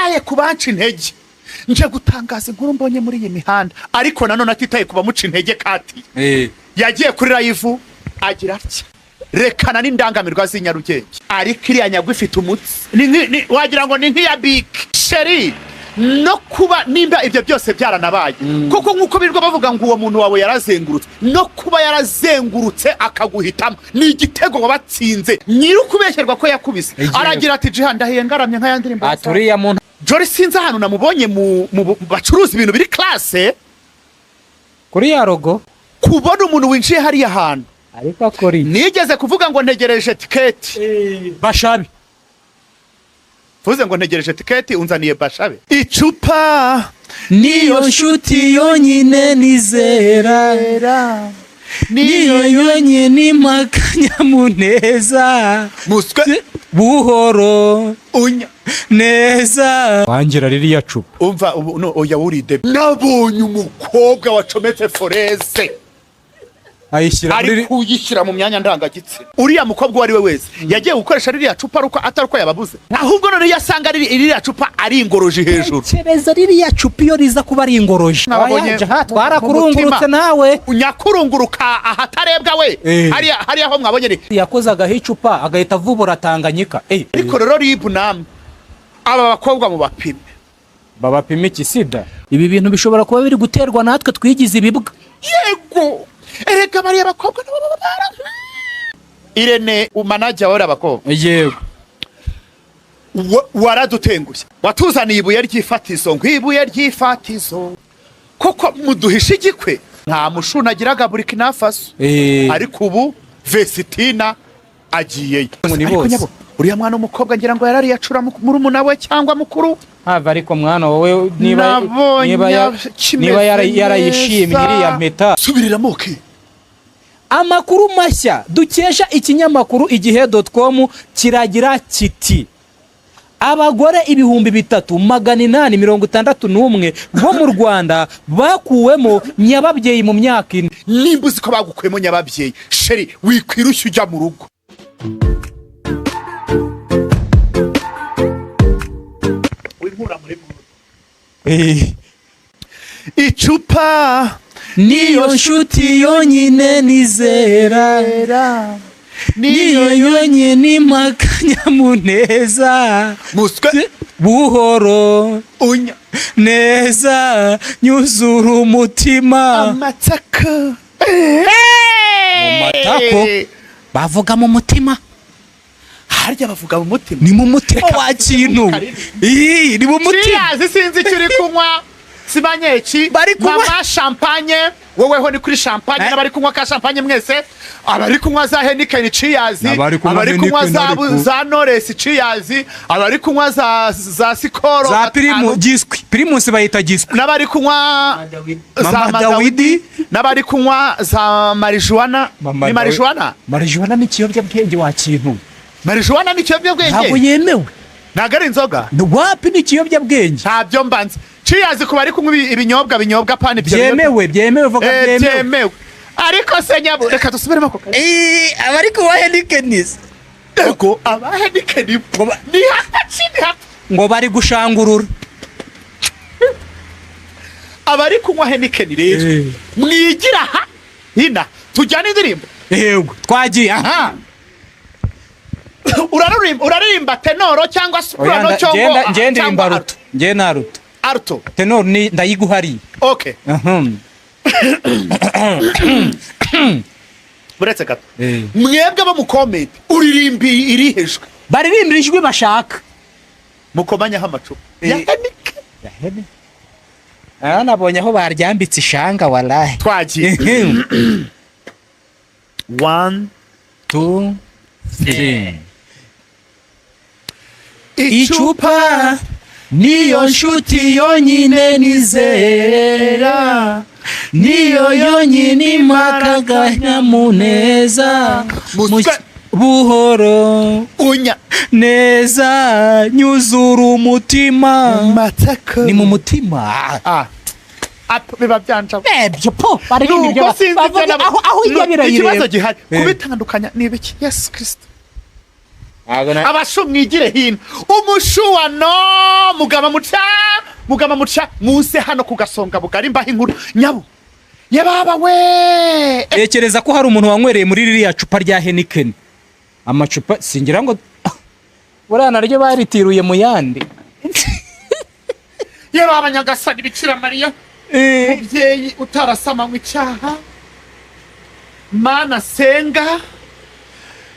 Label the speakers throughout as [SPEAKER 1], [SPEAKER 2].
[SPEAKER 1] ntitaye kubanca intege nje gutangaza inkuru mbonye muri iyi mihanda ariko nanone atitaye kubamuca intege kati yagiye kuri live agira atya rekana n'indangamirwa z'inyarugenge ariko iriya nyagwa ifite umutsi wagira ngo ni nk'iya big sheri no kuba nimba ibyo byose byaranabaye kuko nkuko birwa bavuga ngo uwo muntu wawe yarazengurutse no kuba yarazengurutse akaguhitamo ni igitego wabatsinze nyiri kubesherwa ko yakubise aragira ati Jihan ndahiye ngaramye nka yandirimbo
[SPEAKER 2] aturiya muntu
[SPEAKER 1] Jori sinzi ahantu namubonye mu bacuruza ibintu biri classe
[SPEAKER 2] kuri ya rogo
[SPEAKER 1] kubona umuntu winjiye hari ahantu
[SPEAKER 2] ariko akori
[SPEAKER 1] nigeze kuvuga ngo ntegereje tiketi
[SPEAKER 2] bashabe
[SPEAKER 1] Fuze ngo ntegereje tiketi unzaniye bashabe icupa
[SPEAKER 2] niyo nshuti yonyine nizera niyo yonyine makanyamuneza
[SPEAKER 1] muswe
[SPEAKER 2] buhoro
[SPEAKER 1] unya
[SPEAKER 2] neza wangira ririya cupa
[SPEAKER 1] umva no oya uride nabonye umukobwa wacometse foreze ari kuyishyira mu myanya ndangagitse uriya mukobwa wari we wese yagiye gukoresha ririya cupa ruko ataruko yababuze ahubwo none yasanga ririya cupa ari ingoroje hejuru
[SPEAKER 2] cereza ririya cupa iyo riza kuba ari ingoroje twarakurungurutse nawe
[SPEAKER 1] unyakurunguruka ahatarebwa we hari aho mwabonye
[SPEAKER 2] yakozagaho icupa agahita avubura Tanganyika
[SPEAKER 1] ariko rero ribu namwe aba bakobwa mu bapime
[SPEAKER 2] babapime iki sida ibi bintu bishobora kuba biri guterwa natwe twigize ibibwa
[SPEAKER 1] yego erega bari abakobwa nabo babara Irene umanager wora abakobwa
[SPEAKER 2] yego
[SPEAKER 1] waradutengushye watuzaniye ibuye ry'ifatizo ngwibuye ry'ifatizo koko muduhisha igikwe nta mushunagiraga Burkina Faso ariko ubu Vesitina agiyeyo uriya mwana umukobwa ngira ngo yarari yacura muri umunawe cyangwa mukuru
[SPEAKER 2] hava ariko mwana wowe niba yarayishimye iriya mpeta
[SPEAKER 1] subiriramo ke
[SPEAKER 2] amakuru mashya dukesha ikinyamakuru igihe.com kiragira kiti abagore 3861 bo mu Rwanda bakuwemo nyababyeyi mu myaka ine
[SPEAKER 1] nimbuzi ko bagukwemo nyababyeyi sheri wikwirushya ujya mu rugo icupa
[SPEAKER 2] niyo nshuti yonyine nizera niyo yonyine makanyamuneza
[SPEAKER 1] muswe
[SPEAKER 2] buhoro
[SPEAKER 1] unya
[SPEAKER 2] neza nyuzura umutima
[SPEAKER 1] amatako
[SPEAKER 2] mu matako bavuga mu mutima
[SPEAKER 1] harya bavuga mu mutima
[SPEAKER 2] ni mu mutima wa kintu ni mu mutima
[SPEAKER 1] sinzi icyo uri kunywa sibanyeki mama champagne woweho ni kuri champagne n'abari kunywa ka champagne mwese abari kunywa za Heineken Cheers abari kunywa za Knowless Cheers abari kunywa za Skol
[SPEAKER 2] za Primus bayita giswi
[SPEAKER 1] n'abari kunywa za Dawidi n'abari kunywa za marijuana ni marijuana
[SPEAKER 2] ni kiyobyabwenge wa kintu
[SPEAKER 1] marijuana ni kiyobyabwenge
[SPEAKER 2] ntabwo yemewe
[SPEAKER 1] nagari inzoga
[SPEAKER 2] wapi ni kiyobyabwenge
[SPEAKER 1] ntabyo mbanze Cheers ku bari kunywa ibinyobwa pani
[SPEAKER 2] byemewe vuga
[SPEAKER 1] byemewe ariko se nyabo reka dusubiremo ako
[SPEAKER 2] abari kunywa Heineken
[SPEAKER 1] ego aba Heineken ni hakachini
[SPEAKER 2] ngo bari gushangurura
[SPEAKER 1] abari kunywa Heineken rero mwigira hina tujyana indirimbo
[SPEAKER 2] yego twagiye
[SPEAKER 1] urarimba tenoro cyangwa soprano cyangwa
[SPEAKER 2] ndirimba ruto naruto
[SPEAKER 1] alto
[SPEAKER 2] tenor ni ndayiguhari
[SPEAKER 1] okay buretse gato mwebwe bo mu comment uririmbi irihejwe
[SPEAKER 2] baririmbira ijwi bashaka
[SPEAKER 1] mukomanya hamacupa ya Heineken
[SPEAKER 2] nabonye aho baryambitse ishanga wallahi
[SPEAKER 1] twagiye 1
[SPEAKER 2] 2 3 icupa niyo nshuti yonyine nizera niyo yonyine makanyamuneza buhoro
[SPEAKER 1] unya
[SPEAKER 2] neza nyuzura umutima
[SPEAKER 1] matako
[SPEAKER 2] ni mu mutima
[SPEAKER 1] biba byanja
[SPEAKER 2] byo po baririmba aho ijya birayireba
[SPEAKER 1] ikibazo gihari kubitandukanya ni ibiki Yesu Kristo abashu mwigire hino umushuwano mugama muca muze hano ku Gasonga Bugari mbaho inkuru nyabo yababa we.
[SPEAKER 2] Tekereza ko hari umuntu wanywereye muri ririya cupa rya Heineken. Amacupa singira ngo burana naryo baritiruye mu yandi.
[SPEAKER 1] Yababa Nyagasani Bikira Mariya mubyeyi utarasamanywe icyaha mana senga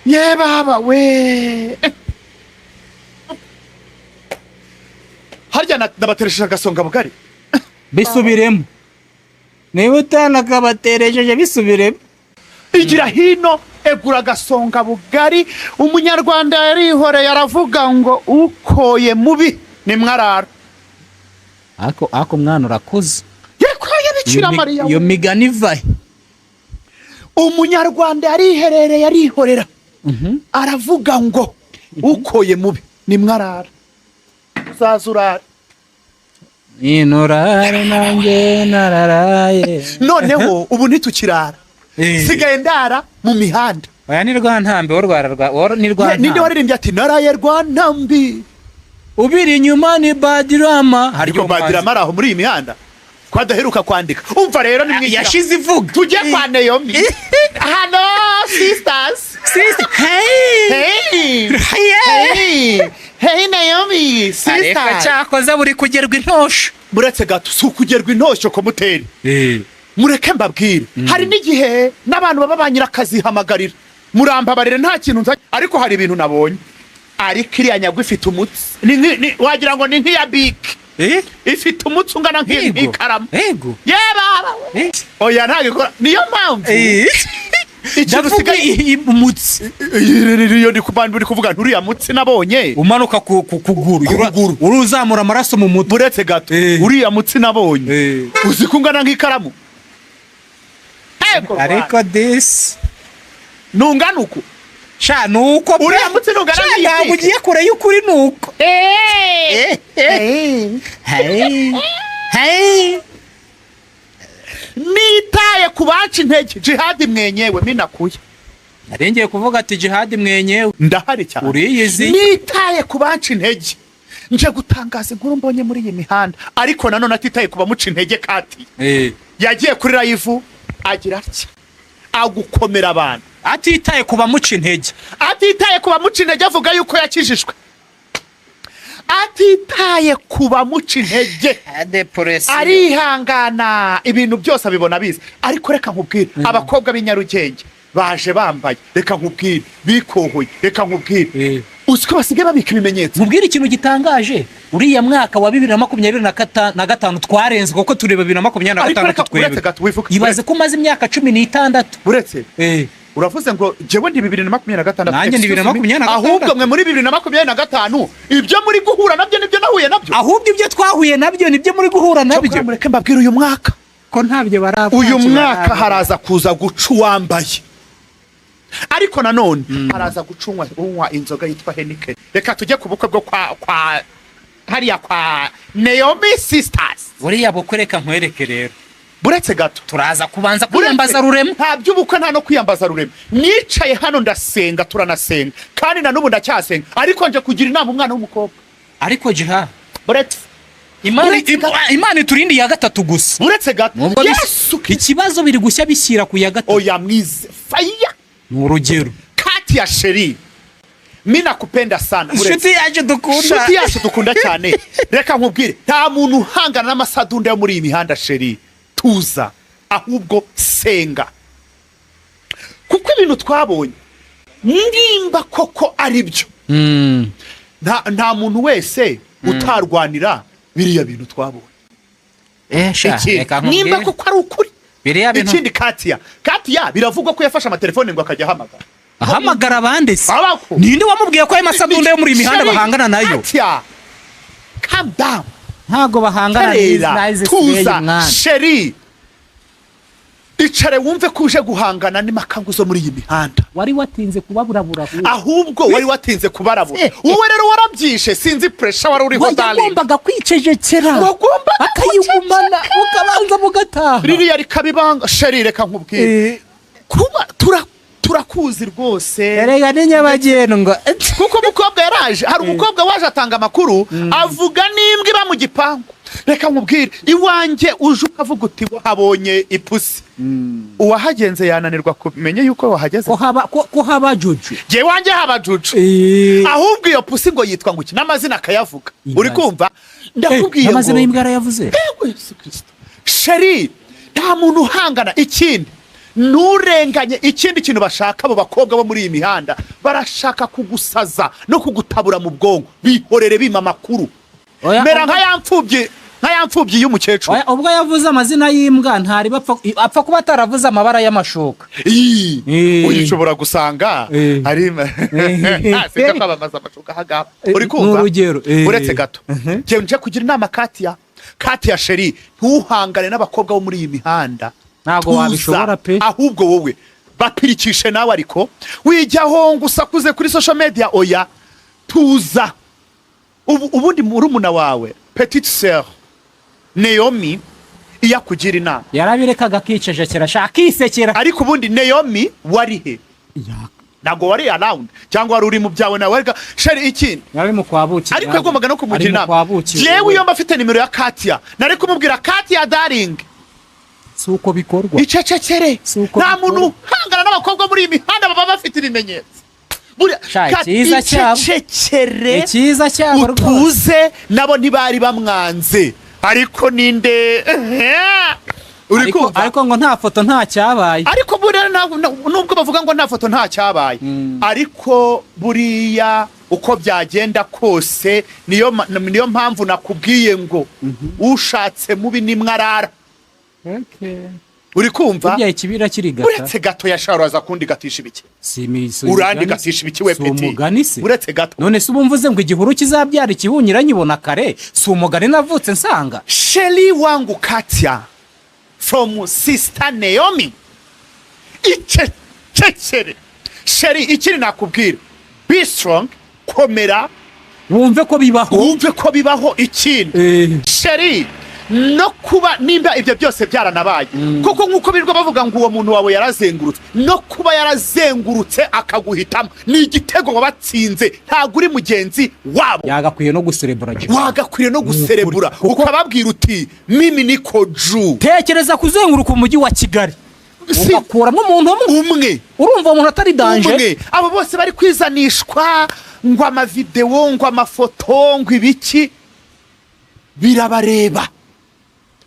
[SPEAKER 1] yebaba we. Harya nabateresheje Gasonga Bugari
[SPEAKER 2] bisubiremo. Niba utanakabateresheje bisubiremo.
[SPEAKER 1] Igira hino egura Gasonga Bugari. Umunyarwanda yarihoreye aravuga ngo ukoye mubi ni mwarara.
[SPEAKER 2] Ako mwana urakuze.
[SPEAKER 1] Yakoye Bikira Mariya.
[SPEAKER 2] Yo migani vahe.
[SPEAKER 1] Umunyarwanda yariherereye arihorera. Aravuga ngo ukoye mubi ni mwarara. Uzazurara.
[SPEAKER 2] Inurare nanjye nararaye.
[SPEAKER 1] Noneho ubu ntitukirara. Sigaye ndara mu mihanda.
[SPEAKER 2] Oya ni Rwantambi ni Rwantambi.
[SPEAKER 1] Ninde waririmbye ati naraye Rwantambi.
[SPEAKER 2] Ubiri inyuma ni Badirama.
[SPEAKER 1] Haryo Badirama araho muri iyi mihanda. Kwadaheruka kwandika. Umva rero ni mwigira.
[SPEAKER 2] Yashize ivuga.
[SPEAKER 1] Tujye kwa Naomi. Hello sisters.
[SPEAKER 2] Sister. Hey.
[SPEAKER 1] Hey Naomi sisters.
[SPEAKER 2] Areka cyakoze buri kugerwa intosho.
[SPEAKER 1] Muretse gato si ukugerwa intosho ko muteri. Mureke mbabwire. Hari n'igihe n'abantu baba banyirakazi hamagarira. Murambabarire nta kintu nza ariko hari ibintu nabonye. Ariko iriya nyagwa ifite umutsi. Wagira ngo ni nk'iya Big. Ifite umutsi ungana nk'ikaramu.
[SPEAKER 2] Yego.
[SPEAKER 1] Yeba. Oya ntagikora. Niyo mpamvu.
[SPEAKER 2] Ndavuga umutsi.
[SPEAKER 1] Iyo ndi kubandi uri kuvuga nturiya mutsi nabonye.
[SPEAKER 2] Umanuka ku kuguru. Uruzamura amaraso mu mutwe.
[SPEAKER 1] Buretse gato. Uriya mutsi nabonye. Uzi kungana nk'ikaramu.
[SPEAKER 2] Ariko this
[SPEAKER 1] nungana uko.
[SPEAKER 2] Sha nuko
[SPEAKER 1] uriya mutsi nungana nk'iki.
[SPEAKER 2] Ntabwo ugiye kure y'ukuri nuko. Hey.
[SPEAKER 1] Nitaye kubaca intege Jihad mwenyewe minakuye.
[SPEAKER 2] Narengeye kuvuga ati Jihad mwenyewe.
[SPEAKER 1] Ndahari cyane.
[SPEAKER 2] Uriyizi.
[SPEAKER 1] Nitaye kubaca intege. Nje gutangaza inkuru mbonye muri iyi mihanda. Ariko nanone atitaye kubamuca intege kati. Yagiye kuri live agira atya. Agukomera abantu.
[SPEAKER 2] Atitaye kubamuca intege.
[SPEAKER 1] Atitaye kubamuca intege avuga yuko yakijijwe. Atitaye kubamuca intege. Arihangana ibintu byose abibona biza. Ariko reka nkubwire abakobwa b'inyarugenge baje bambaye. Reka nkubwire bikohoye. Reka nkubwire usiko basigaye babika ibimenyetso.
[SPEAKER 2] Nkubwire ikintu gitangaje. Uriya mwaka wa 2025 twarenze kuko tureba 2026 twebwe. Ibaze ko maze imyaka 16.
[SPEAKER 1] Buretse uravuze ngo jewe ndi 2026.
[SPEAKER 2] Nanjye ndi 2026.
[SPEAKER 1] Ahubwo mwe muri 2025 ibyo muri guhura nabyo nibyo nahuye nabyo.
[SPEAKER 2] Ahubwo ibyo twahuye nabyo nibyo muri guhura nabyo.
[SPEAKER 1] Mureke mbabwire uyu mwaka
[SPEAKER 2] ko ntabyo baravuga.
[SPEAKER 1] Uyu mwaka haraza kuza gucu wambaye. Ariko nanone haraza gucunywa inzoga yitwa Heineken. Reka tujye ku bukwe bwo kwa hariya kwa Naomi sisters.
[SPEAKER 2] Uriya bukwe reka nkwereke rero.
[SPEAKER 1] Buretse gato
[SPEAKER 2] turaza kubanza kwiyambaza Rurema.
[SPEAKER 1] Nta by'ubukwe nta no kwiyambaza Rurema. Nicaye hano ndasenga turanasenga kandi na nubu ndacyasenga ariko nje kugira inama umwana w'umukobwa.
[SPEAKER 2] Ariko Jiha
[SPEAKER 1] buretse
[SPEAKER 2] Imana iturindi ya gatatu gusa.
[SPEAKER 1] Buretse gato
[SPEAKER 2] Yesu ikibazo biri gushya bishyira ku ya gatatu.
[SPEAKER 1] Oya mwize fire.
[SPEAKER 2] Mu rugero
[SPEAKER 1] kati ya Sheri mimi nakupenda sana.
[SPEAKER 2] Shuti yaje dukunda.
[SPEAKER 1] Shuti yaje dukunda cyane. Reka nkubwire nta muntu uhangana n'amasadunda yo muri iyi mihanda Sheri. Tuza ahubwo senga kuko ibintu twabonye nimba koko ari byo. Nta muntu wese utarwanira biriya bintu twabonye. Nimba koko ari ukuri. Ikindi Katia biravugwa ko yafashe amatelefone ngo akajya
[SPEAKER 2] ahamagara abandi se. Ninde wamubwiye ko ayo masadunda yo muri imihanda bahangana nayo?
[SPEAKER 1] Katia calm down.
[SPEAKER 2] Ntago bahangana n'izi
[SPEAKER 1] tuza Sheri. Icare wumve ko uje guhangana n'imakangu zo muri iyi mihanda.
[SPEAKER 2] Wari watinze kubaburabura.
[SPEAKER 1] Ahubwo wari watinze kubarabura. Wowe rero warabyishe sinzi pressure wari uriho darling.
[SPEAKER 2] Wagombaga kwicejekera. Akayigumana ukabanza mugataha.
[SPEAKER 1] Ririya rikabibanga Sheri reka nkubwire. Kuba turakuzi rwose
[SPEAKER 2] erega ni nyabagendwa
[SPEAKER 1] kuko umukobwa yaraje hari umukobwa waje atanga amakuru avuga n'imbwa iba mu gipangu. Reka nkubwire iwanjye uje ukavuga uti habonye ipusi uwahagenze yananirwa kumenya yuko wahageze
[SPEAKER 2] ko haba juju
[SPEAKER 1] je wanjye haba juju ahubwo iyo pusi ngo yitwa ngo iki n'amazina akayavuga uri kumva ndakubwiye ngo
[SPEAKER 2] amazina y'imbwa arayavuze
[SPEAKER 1] Yesu Kristo sheri nta muntu uhangana ikindi nurenganye ikindi kintu bashaka abo bakobwa bo muri iyi mihanda barashaka kugusaza no kugutabura mu bwonko bihorere bima makuru mera nka yamfubyi y'umukecuru
[SPEAKER 2] ubwo yavuze amazina y'imbwa ntari apfa kuba ataravuze amabara y'amashoka
[SPEAKER 1] uyishobora gusanga ari seka kwabamaza amashoka haga uri kumva uretse gato nje kugira inama Katia sheri ntuhangane n'abakobwa bo muri iyi mihanda
[SPEAKER 2] ntago wabishobora pe
[SPEAKER 1] ahubwo wowe bapirikishe nawe ariko wijyaho ngo usakuze kuri social media oya tuza ubundi murumuna wawe petite sœur Naomi iyakugira inama
[SPEAKER 2] yarabirekaga kiceje kirashaka isekera
[SPEAKER 1] ariko ubundi Naomi wari he nago wari around cyangwa wari uri mu byawe nawe rega sheri ikindi
[SPEAKER 2] yari mu kwabuki
[SPEAKER 1] ariko yagombaga no kumugira inama jewe iyo mbafite nimero ya Katia nari kumubwira Katia darling
[SPEAKER 2] suko bikorwa
[SPEAKER 1] icecekere nta muntu hangana n'abakobwa muri imihanda baba bafite ibimenyetso
[SPEAKER 2] icyiza cyabo
[SPEAKER 1] utuze nabo ntibari bamwanze ariko ninde
[SPEAKER 2] ariko ngo nta foto nta cyabaye
[SPEAKER 1] ariko buriya nubwo bavuga ngo nta foto nta cyabaye ariko buriya uko byagenda kose niyo mpamvu nakubwiye ngo ushatse mubi nimwarara uri kumva
[SPEAKER 2] ibya ikibira kirigata
[SPEAKER 1] uretse gato yasharaza kundi gatisha ibiki urandi gatisha ibiki we peti uretse gato
[SPEAKER 2] none se ubumvuze ngo igihuru kizabyara ikihunyira nyibona kare si umugani navutse nsanga
[SPEAKER 1] sheri wangu Katia from sister Naomi icecekere sheri ikiri nakubwira be strong komera
[SPEAKER 2] wumve ko bibaho
[SPEAKER 1] ikindi sheri no kuba nimba ibyo byose byaranabaye kuko nkuko birwa bavuga ngo uwo muntu wawe yarazengurutse no kuba yarazengurutse akaguhitamo ni igitego wabatsinze ntago uri mugenzi wabo
[SPEAKER 2] yagakwiye no guserebura
[SPEAKER 1] wagakwiye no guserebura ukababwira uti mimi niko ju
[SPEAKER 2] tekereza kuzenguruka umujyi wa Kigali ugakuramo umuntu
[SPEAKER 1] umwe
[SPEAKER 2] urumva umuntu atari danje
[SPEAKER 1] abo bose bari kwizanishwa ngo amavideo ngo amafoto ngo ibiki birabareba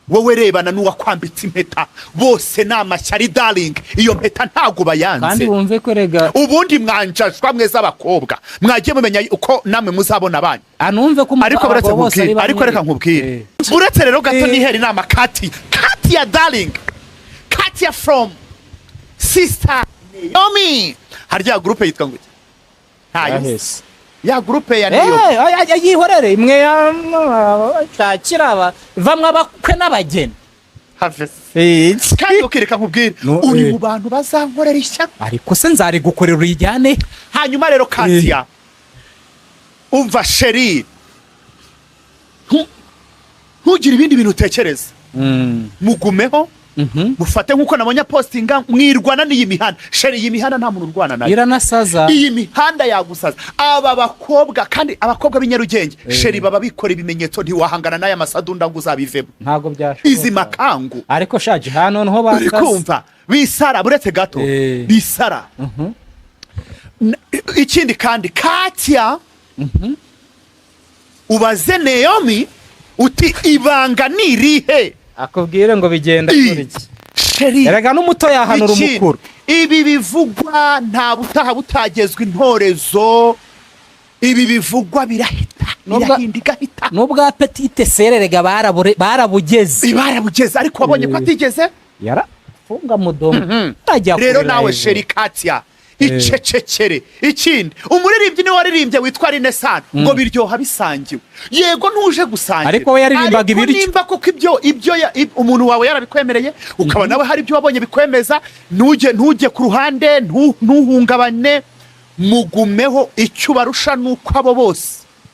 [SPEAKER 1] wowe rebana n'uwakwambitse impeta bose n'amashyari darling iyo mpeta ntago bayanze
[SPEAKER 2] kandi wumve ko rega
[SPEAKER 1] ubundi mwanjajwa mweza abakobwa mwagiye mumenya uko namwe muzabona abanyu
[SPEAKER 2] anumve ko
[SPEAKER 1] ariko reka nkubwire uretse rero gato nihera inama Katia darling Katia from sister Naomi harya groupe yitwa ngo ntayo ya groupe ya niyo
[SPEAKER 2] yihorere imwe cyakiraba vamwe abakwe n'abageni
[SPEAKER 1] kandi ukireka nkubwire uri mu bantu bazankorera ishyaka
[SPEAKER 2] ariko se nzari gukorera uyijyane
[SPEAKER 1] hanyuma rero Katia umva sheri ntugire ibindi bintu utekereza mugumeho mufate nkuko nabonye postinga mwirwana n'iyi mihanda sheri iyi mihanda nta muntu urwana nayo
[SPEAKER 2] iranasaza
[SPEAKER 1] iyi mihanda yagusaza aba bakobwa kandi abakobwa b'inyarugenge sheri baba bikora ibimenyetso ntiwahangana n'aya masadunda ngo uzabivemo
[SPEAKER 2] ntago byashoboka
[SPEAKER 1] izi makangu
[SPEAKER 2] ariko shaje hano niho bakaze
[SPEAKER 1] kumva bisara buretse gato bisara ikindi kandi Katia ubaze Naomi uti ibanga nirihe
[SPEAKER 2] akubwire ngo bigenda kuri iki erega n'umuto yahanura umukuru
[SPEAKER 1] ibi bivugwa nta butaha butagezwe intorezo ibi bivugwa birahita birahindika
[SPEAKER 2] nubwa petite sererega barabugeze
[SPEAKER 1] ariko wabonye ko atigeze
[SPEAKER 2] yarafunga mudomo
[SPEAKER 1] rero nawe sheri Katia icecekere ikindi umuririmbyi ni waririmbye witwa Renaissance ngo biryoha bisangiwe yego ntuje gusangira
[SPEAKER 2] ariko we yaririmbaga ibiryo
[SPEAKER 1] nimba kuko ibyo umuntu wawe yarabikwemereye ukaba nawe hari ibyo wabonye bikwemeza ntujye ku ruhande ntuhungabane mugumeho icyo barusha nuko abo bose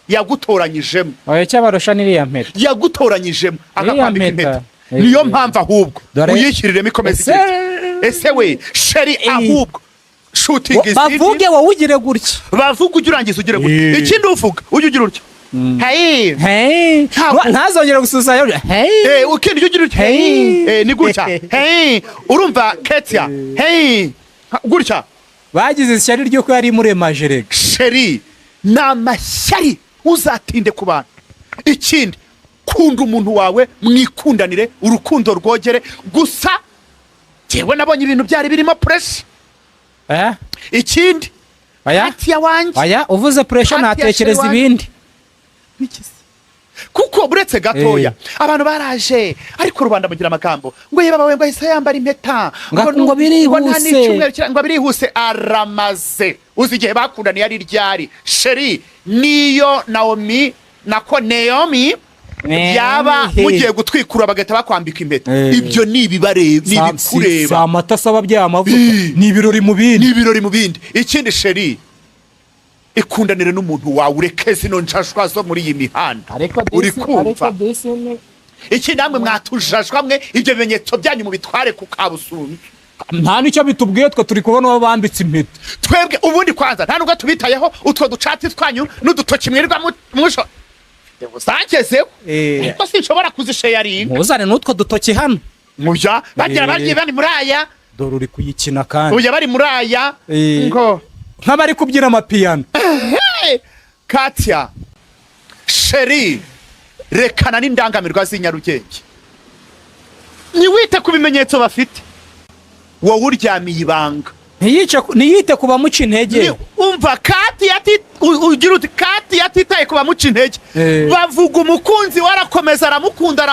[SPEAKER 1] yagutoranyijemo
[SPEAKER 2] oya cyabarusha niriya mpeta
[SPEAKER 1] yagutoranyijemo akakwambika impeta niyo mpamvu ahubwo uyishyiriremo ikomeza ese we sheri ahubwo shooting
[SPEAKER 2] bavuge wowe ugire gutya,
[SPEAKER 1] bavuga ujye urangiza ugire gutya, ikindi uvuga ujye ugira utya, hey
[SPEAKER 2] ntazongere gususayo,
[SPEAKER 1] hey ukindi ugira utya, hey ni gutya, hey urumva Katia, hey gutya.
[SPEAKER 2] Bagize ishyari ry'uko yari muremaje rega.
[SPEAKER 1] Sheri n'amashyari uzatinde ku bantu. Ikindi kunda umuntu wawe, mwikundanire, urukundo rwogere. Gusa jewe nabonye ibintu byari birimo pressure. Ikindi Katia wanjye,
[SPEAKER 2] uvuze pressure natekereza ibindi.
[SPEAKER 1] Kuko buretse gatoya abantu baraje, ariko Rwanda mugira amagambo ngo yeba bawe ngo ahise yambara impeta
[SPEAKER 2] ngo birihuse,
[SPEAKER 1] ngo birihuse. Aramaze uzi igihe bakundaniye ari ryari. Sheri niyo Naomi yaba mugiye gutwikura bagahita bakwambika impeta, ibyo ni ibibareba, ni ibikureba.
[SPEAKER 2] Amata saba by'amavuta ni ibirori mu bindi. Ikindi Sheri ikundanire n'umuntu wawe, ureke zino njashwa zo muri iyi mihanda. Uri kumva iki? Namwe mwatujashwa mwe, ibyo bimenyetso byanyu mu bitware ku Kabusunzu. Nta nicyo bitubwiye, twe turi kubona abo bambitse impeta.
[SPEAKER 1] Twebwe ubundi kwanza nta nubwo tubitayeho utwo ducati twanyu n'udutoki mwirirwa musho usangezeho, ariko sinshobora kuzisharinga.
[SPEAKER 2] Muzane n'utwo dutoki hano
[SPEAKER 1] muja bagira bagiye bari muri aya,
[SPEAKER 2] dore uri kuyikina kandi
[SPEAKER 1] uya bari muri aya ngo
[SPEAKER 2] nk'abari kubyina amapiyano.
[SPEAKER 1] Katia, Sheri rekana n'indangamirwa z'inyarugenge, niwite ku bimenyetso bafite. Wowe uryamiye ibanga,
[SPEAKER 2] ntiyite ku bamuca intege.
[SPEAKER 1] Umva Katia ugira uti Katia atitaye ku bamuca intege. Bavuga umukunzi warakomeza aramukunda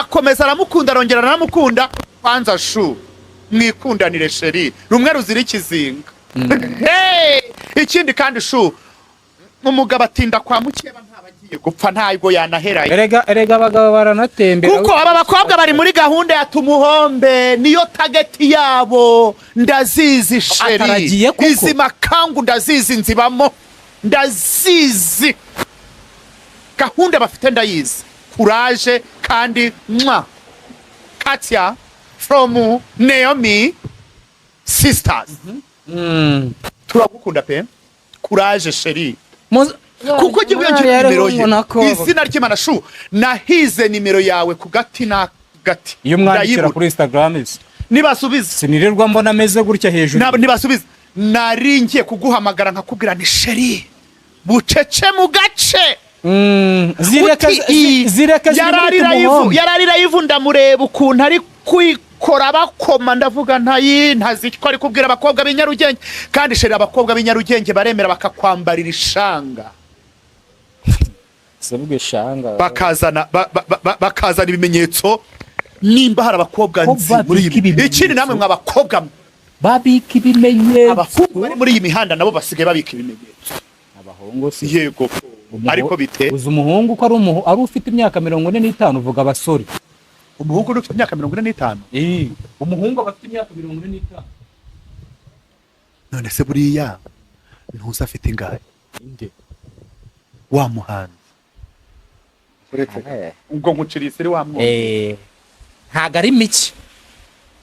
[SPEAKER 1] arongera aramukunda. Kwanza mwikundanire Sheri, rumwe ruzira ikizinga. Ikindi kandi umugabo atinda kwa mukeba ntabagiye gupfa ntabwo yanahera.
[SPEAKER 2] Erega abagabo baranatembera,
[SPEAKER 1] kuko aba bakobwa bari muri gahunda ya tumuhombe, niyo target yabo. Ndazizi Sheri, izi makangu ndazizi, nzibamo ndazizi, gahunda bafite ndayizi. Courage kandi Katia from Naomi sisters. Turagukunda pe. Courage Sheri. Kuko jye wiyongera nimero ye, izina ry'Imana nahize nimero yawe ku gati na gati.
[SPEAKER 2] Iyo mwandikira kuri Instagram
[SPEAKER 1] nibasubiza,
[SPEAKER 2] sinirirwa mbona ameze gutya hejuru.
[SPEAKER 1] Nibasubiza naringiye kuguhamagara nkakubwira ni Sheri bucece mu gace.
[SPEAKER 2] Zireka
[SPEAKER 1] yararira yivu ndamureba ukuntu ari kwikora bakoma, ndavuga ntaziko ari kubwira abakobwa b'inyarugenge. Kandi Sheri abakobwa b'inyarugenge baremera bakakwambarira ishanga, bakazana ibimenyetso. Nimba hari abakobwa nzi muri iyi, ikindi namwe mw'abakobwa
[SPEAKER 2] babika ibimenyetso,
[SPEAKER 1] abakobwa bari muri iyi mihanda nabo basigaye babika ibimenyetso.
[SPEAKER 2] Abahungu si
[SPEAKER 1] yego, ariko bite
[SPEAKER 2] uzi umuhungu ko ari ufite imyaka 45, uvuga abasore.
[SPEAKER 1] Umuhungu ufite imyaka 45?
[SPEAKER 2] Umuhungu afite imyaka 45.
[SPEAKER 1] None se buriya ntuza afite ingahe?
[SPEAKER 2] Inde
[SPEAKER 1] wa muhanzi ubwo nkucirisiri wa mwana.
[SPEAKER 2] Ntago ari miki,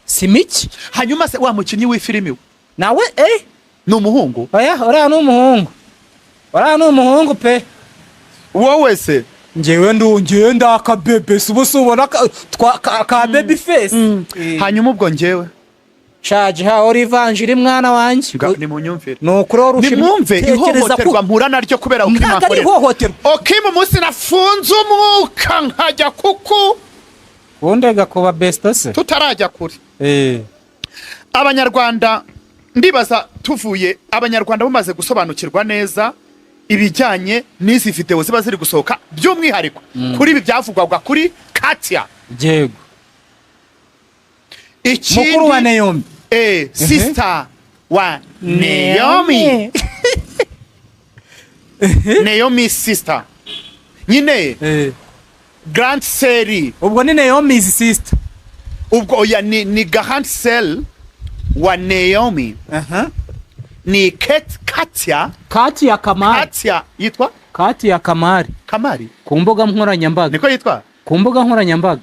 [SPEAKER 2] si miki.
[SPEAKER 1] Hanyuma se wa mukinnyi w'ifilimi
[SPEAKER 2] nawe
[SPEAKER 1] ni umuhungu?
[SPEAKER 2] Uriya ni umuhungu pe.
[SPEAKER 1] Wowe se?
[SPEAKER 2] Njyewe ndaka bebe, ubona ka baby face.
[SPEAKER 1] Hanyuma ubwo njyewe
[SPEAKER 2] shaje ha Olivanjiri mwana wanjye,
[SPEAKER 1] ni munyumvire,
[SPEAKER 2] nukuro rushimye.
[SPEAKER 1] Nimwumve ihohoterwa mpura naryo kubera Okimu munsi nafunze umwuka nkajya kuku
[SPEAKER 2] wondega kuba best se
[SPEAKER 1] tutarajya kuri. Abanyarwanda ndibaza tuvuye, Abanyarwanda bamaze gusobanukirwa neza ibijyanye n'izi video ziba ziri gusohoka, by'umwihariko kuri ibi byavugwaga kuri Katia.
[SPEAKER 2] Yego, mukuru wa Naomi,
[SPEAKER 1] sister wa Naomi. Naomi sister nyine Grand Seri,
[SPEAKER 2] ubwo ni Naomi's sister.
[SPEAKER 1] Ubwo oya ni Grand Sel wa Naomi. Ni Katia
[SPEAKER 2] Kamari.
[SPEAKER 1] Katia yitwa
[SPEAKER 2] Katia Kamari.
[SPEAKER 1] Kamari
[SPEAKER 2] ku mbuga nkoranyambaga.
[SPEAKER 1] Niko yitwa
[SPEAKER 2] ku mbuga nkoranyambaga.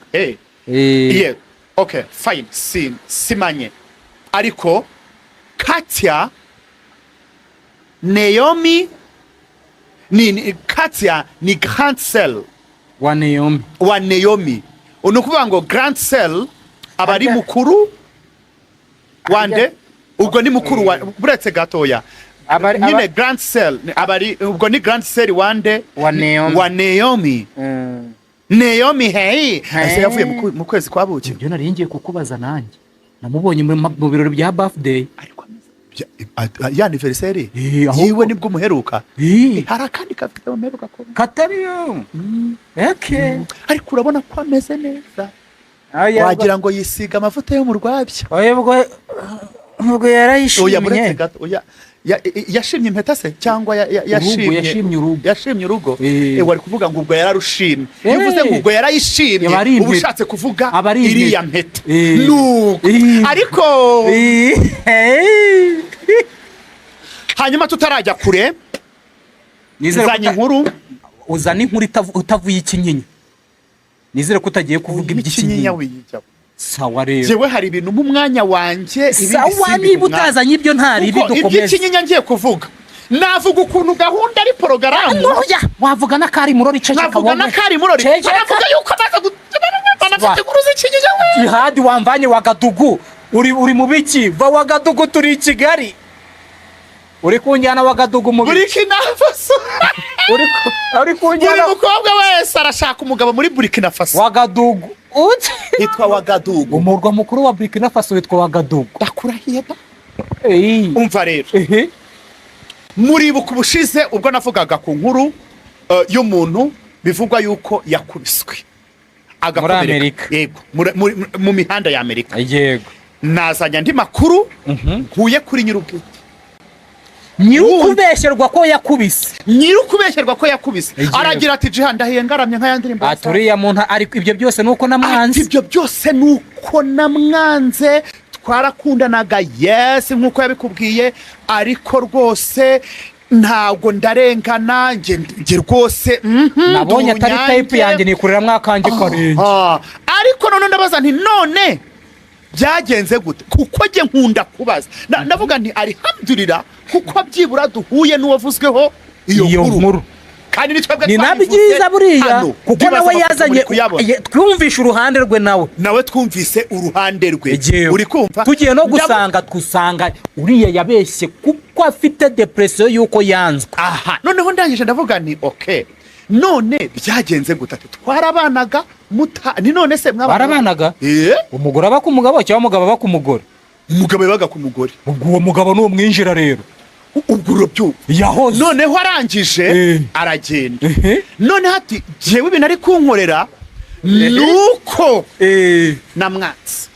[SPEAKER 1] Yeah, okay fine, simanye. Ariko Katia Naomi ni Katia ni grand sel
[SPEAKER 2] wa Naomi unukuvuga ngo grand sel abari mukuru wande ubwo ni mukuru wa buretse gatoya nyine grand sel abari ubwo ni grand sel wande wa Naomi Naomi ase yavuye mu kwezi kwa buki byo nari ngiye kukubaza nanjye namubonye mu birori bya birthday
[SPEAKER 1] ya anniversary yiwe nibwo muheruka hari akandi kafite muheruka ko
[SPEAKER 2] katariyo
[SPEAKER 1] ariko urabona ko ameze neza wagira ngo yisiga amavuta yo mu rwabya
[SPEAKER 2] ubwo yarayishimye
[SPEAKER 1] yashimye impeta se cyangwa yashimye urugo wari kuvuga ngo ubwo yararushimye bivuze ngo ubwo yarayishimye uba ushatse kuvuga iriya mpeta ariko hanyuma tutarajya kure nizanye inkuru
[SPEAKER 2] uzana inkuru utavuye ikinyinya nizere ko utagiye kuvuga
[SPEAKER 1] iby'ikinyinya
[SPEAKER 2] sawa rero
[SPEAKER 1] jewe hari ibintu mu mwanya wanje
[SPEAKER 2] sawa niba utazanye ibyo ntari bidukomeza
[SPEAKER 1] iby'ikinyinya ngiye kuvuga navuga ukuntu gahunda ari porogaramu
[SPEAKER 2] wavuga na kari murori cece
[SPEAKER 1] navuga na kari murori navuga yuko banafite guruza ikinyinya we
[SPEAKER 2] Jihad wamvanye Wagadugu uri mu biki va Wagadugu turi i Kigali uri kunjyana Wagadugu mu
[SPEAKER 1] Burkina Faso
[SPEAKER 2] uri kunjyana
[SPEAKER 1] buri mukobwa wese arashaka umugabo muri Burkina Faso
[SPEAKER 2] Wagadugu
[SPEAKER 1] hitwa Wagadugu
[SPEAKER 2] umurwa mukuru wa Burkina Faso witwa Wagadugu
[SPEAKER 1] ndakurahiye umva rero muribuka ubushize ubwo navugaga ku nkuru y'umuntu bivugwa yuko yakubiswe
[SPEAKER 2] muri Amerika
[SPEAKER 1] yego mu mihanda ya Amerika
[SPEAKER 2] yego
[SPEAKER 1] nazanya andi makuru nkuye kuri nyirubwite
[SPEAKER 2] nyirukubesherwa ko yakubise aragira ati Jihad ndahiye ngaramye nk'ayandi rimbo aturiya muntu ariko ibyo byose nuko
[SPEAKER 1] namwanze twarakundanaga yes nkuko yabikubwiye ariko rwose ntago ndarengana nge rwose
[SPEAKER 2] nabonye atari type yanjye nikurira mwakanje karenge
[SPEAKER 1] ariko none ndabaza nti none byagenze gute kuko nge nkunda kubaza ndavuga nti alhamdulillah kuko byibura duhuye n'uwavuzweho iyo nkuru kandi nitwebwe
[SPEAKER 2] ni nabyiza buriya kuko nawe yazanye twumvisha uruhande rwe
[SPEAKER 1] nawe twumvise uruhande rwe uri kumva
[SPEAKER 2] tugiye no gusanga uriya yabeshye kuko afite depression yuko yanzwe
[SPEAKER 1] noneho ndangije ndavuga ni okay none byagenze gute twarabanaga ni none se
[SPEAKER 2] barabanaga umugore aba ku mugabo cyangwa umugabo aba ku mugore
[SPEAKER 1] umugabo yabaga ku mugore
[SPEAKER 2] ubwo uwo mugabo n'uwo mwinjira rero
[SPEAKER 1] ubwo byo
[SPEAKER 2] yahoze
[SPEAKER 1] noneho arangije aragenda noneho ati jewe ibintu ari kunkorera nuko namwatse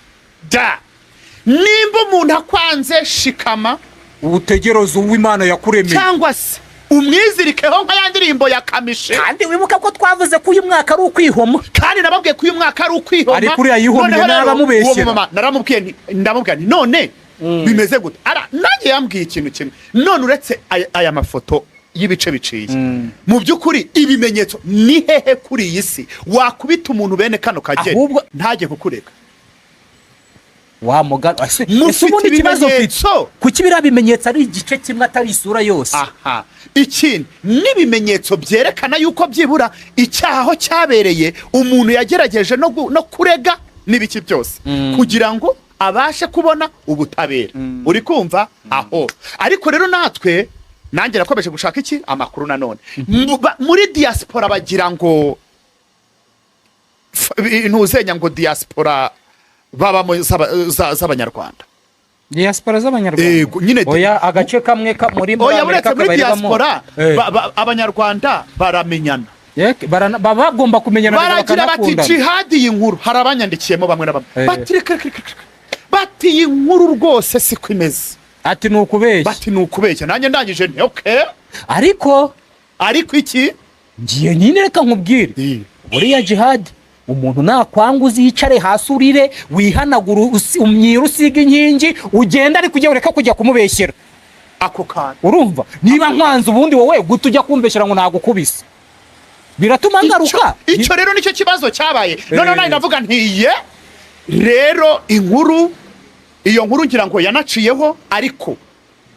[SPEAKER 1] nimba umuntu akwanze shikama
[SPEAKER 2] ubutegerezo w'Imana yakuremeye
[SPEAKER 1] cyangwa se umwizirikeho nk'ayandirimbo ya Kamishe
[SPEAKER 2] kandi wibuka ko twavuze ko uyu mwaka ari ukwihoma
[SPEAKER 1] kandi nababwiye ko uyu mwaka ari ukwihoma
[SPEAKER 2] ari kuri yayihomye n'abamubeshyera
[SPEAKER 1] naramubwiye ndamubwiye none bimeze gute nanjye yambwiye ikintu kimwe none uretse aya mafoto y'ibice biciye mu by'ukuri ibimenyetso ni hehe kuri iyi si wakubita umuntu bene kano kageni ntajye kukureka
[SPEAKER 2] wamugana ese ubundi kibazo kuki bira bimenyetso ari igice kimwe atari isura yose
[SPEAKER 1] ikindi n'ibimenyetso byerekana yuko byibura icyaho cyabereye umuntu yagerageje no kurega n'ibiki byose kugira ngo abashe kubona ubutabera uri kumva ariko rero natwe nanjye nakomeje gushaka iki amakuru nanone muri diaspora bagira ngo ntuzenya ngo diaspora babamo z'abanyarwanda
[SPEAKER 2] diaspora z'abanyarwanda oya agace kamwe muri
[SPEAKER 1] Amerika muri diaspora abanyarwanda baramenyana
[SPEAKER 2] baba bagomba kumenyana
[SPEAKER 1] baragira bati Jihad y'inkuru hari abanyandikiyemo bamwe na bamwe bati inkuru rwose siko imeze
[SPEAKER 2] ati
[SPEAKER 1] nukubeshya nanjye ndangije nti okay
[SPEAKER 2] ariko
[SPEAKER 1] iki
[SPEAKER 2] ngiye nyine reka nkubwire buriya Jihad umuntu nakwanguza yicare hasi urire wihanagura umyira usiga inkingi ugenda ariko ujye ureka kujya kumubeshyera
[SPEAKER 1] ako kana
[SPEAKER 2] urumva niba nkwanze ubundi wowe guta ujya kumbeshyera ngo nagukubise biratuma ngaruka
[SPEAKER 1] icyo rero nicyo kibazo cyabaye none nayo ndavuga ntiye rero iyo nkuru ngira ngo yanaciyeho ariko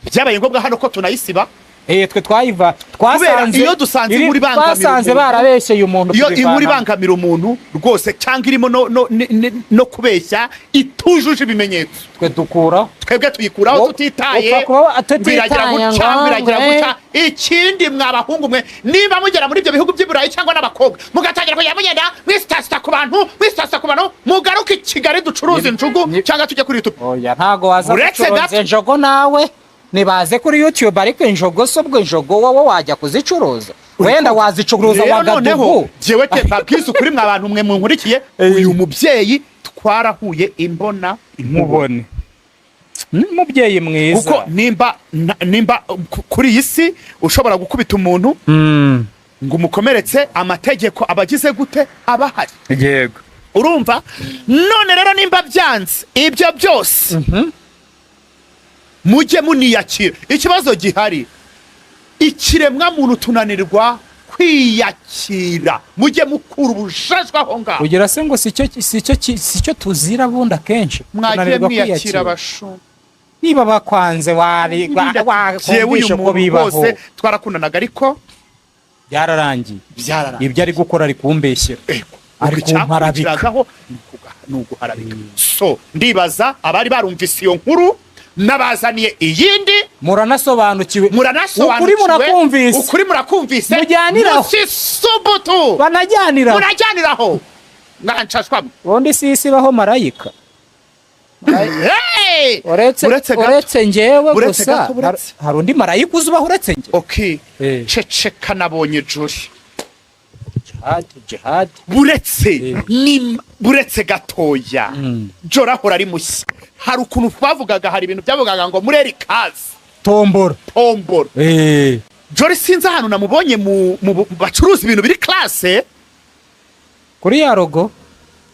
[SPEAKER 1] byabaye ngombwa hano ko tunayisiba
[SPEAKER 3] twe twayiva twasanze
[SPEAKER 1] iyo dusanze inkuru ibangamira
[SPEAKER 3] twasanze barabeshye umuntu
[SPEAKER 1] iyo inkuru ibangamira umuntu rwose cyangwa irimo no kubeshya itujuje ibimenyetso twebwe tuyikuraho tutitaye biragira gutya ikindi mwabahungu mwe niba mugera muri ibyo bihugu by'iburayi cyangwa n'abakobwa mugatangira kujya mugenda mwisitasa ku bantu mugaruke i Kigali ducuruza injugu cyangwa tujya kuri YouTube.
[SPEAKER 3] Oya ntago waza gucuruza injogo nawe nibaze kuri YouTube ariko injogo sobwo injogo wowe wajya kuzicuruza wenda wazicuruza wagadugu
[SPEAKER 1] jewe ke babwiza ukuri mwa bantu mwe munkurikiye uyu mubyeyi twarahuye imbona
[SPEAKER 3] imubone mubyeyi mwiza
[SPEAKER 1] kuko nimba kuri iyi si ushobora gukubita umuntu ngo umukomeretse amategeko abagize gute abahari
[SPEAKER 3] yego
[SPEAKER 1] urumva none rero nimba byanze ibyo byose mujye muniyakira ikibazo gihari ikiremwa muntu tunanirwa kwiyakira mujye mukura ubujajwa aho ngaho
[SPEAKER 3] ugira se ngo sicyo tuzira bundi akenshi
[SPEAKER 1] mwagiye mwiyakira abashumba
[SPEAKER 3] niba bakwanze wakumvisha ko bibaho
[SPEAKER 1] twarakundanaga ariko
[SPEAKER 3] byararangiye ibyo ari gukora ari kumbeshyera ari kumparabika
[SPEAKER 1] nuguharabika so ndibaza abari barumvise iyo nkuru nabazaniye iyindi
[SPEAKER 3] muranasobanukiwe
[SPEAKER 1] ukuri murakumvise
[SPEAKER 3] musisubutu
[SPEAKER 1] banajyaniraho mwanshashwamo
[SPEAKER 3] ubundi sisi baho marayika uretse njyewe gusa hari undi marayika uzubaho uretse njye
[SPEAKER 1] okay ceceka nabonye juri
[SPEAKER 3] jihad
[SPEAKER 1] buretse gatoya jora hora ari mushya hari ukuntu bavugaga hari ibintu byavugaga ngo mureri kazi
[SPEAKER 3] tombora
[SPEAKER 1] jori sinzi ahantu namubonye mu bacuruza ibintu biri classe
[SPEAKER 3] kuri ya logo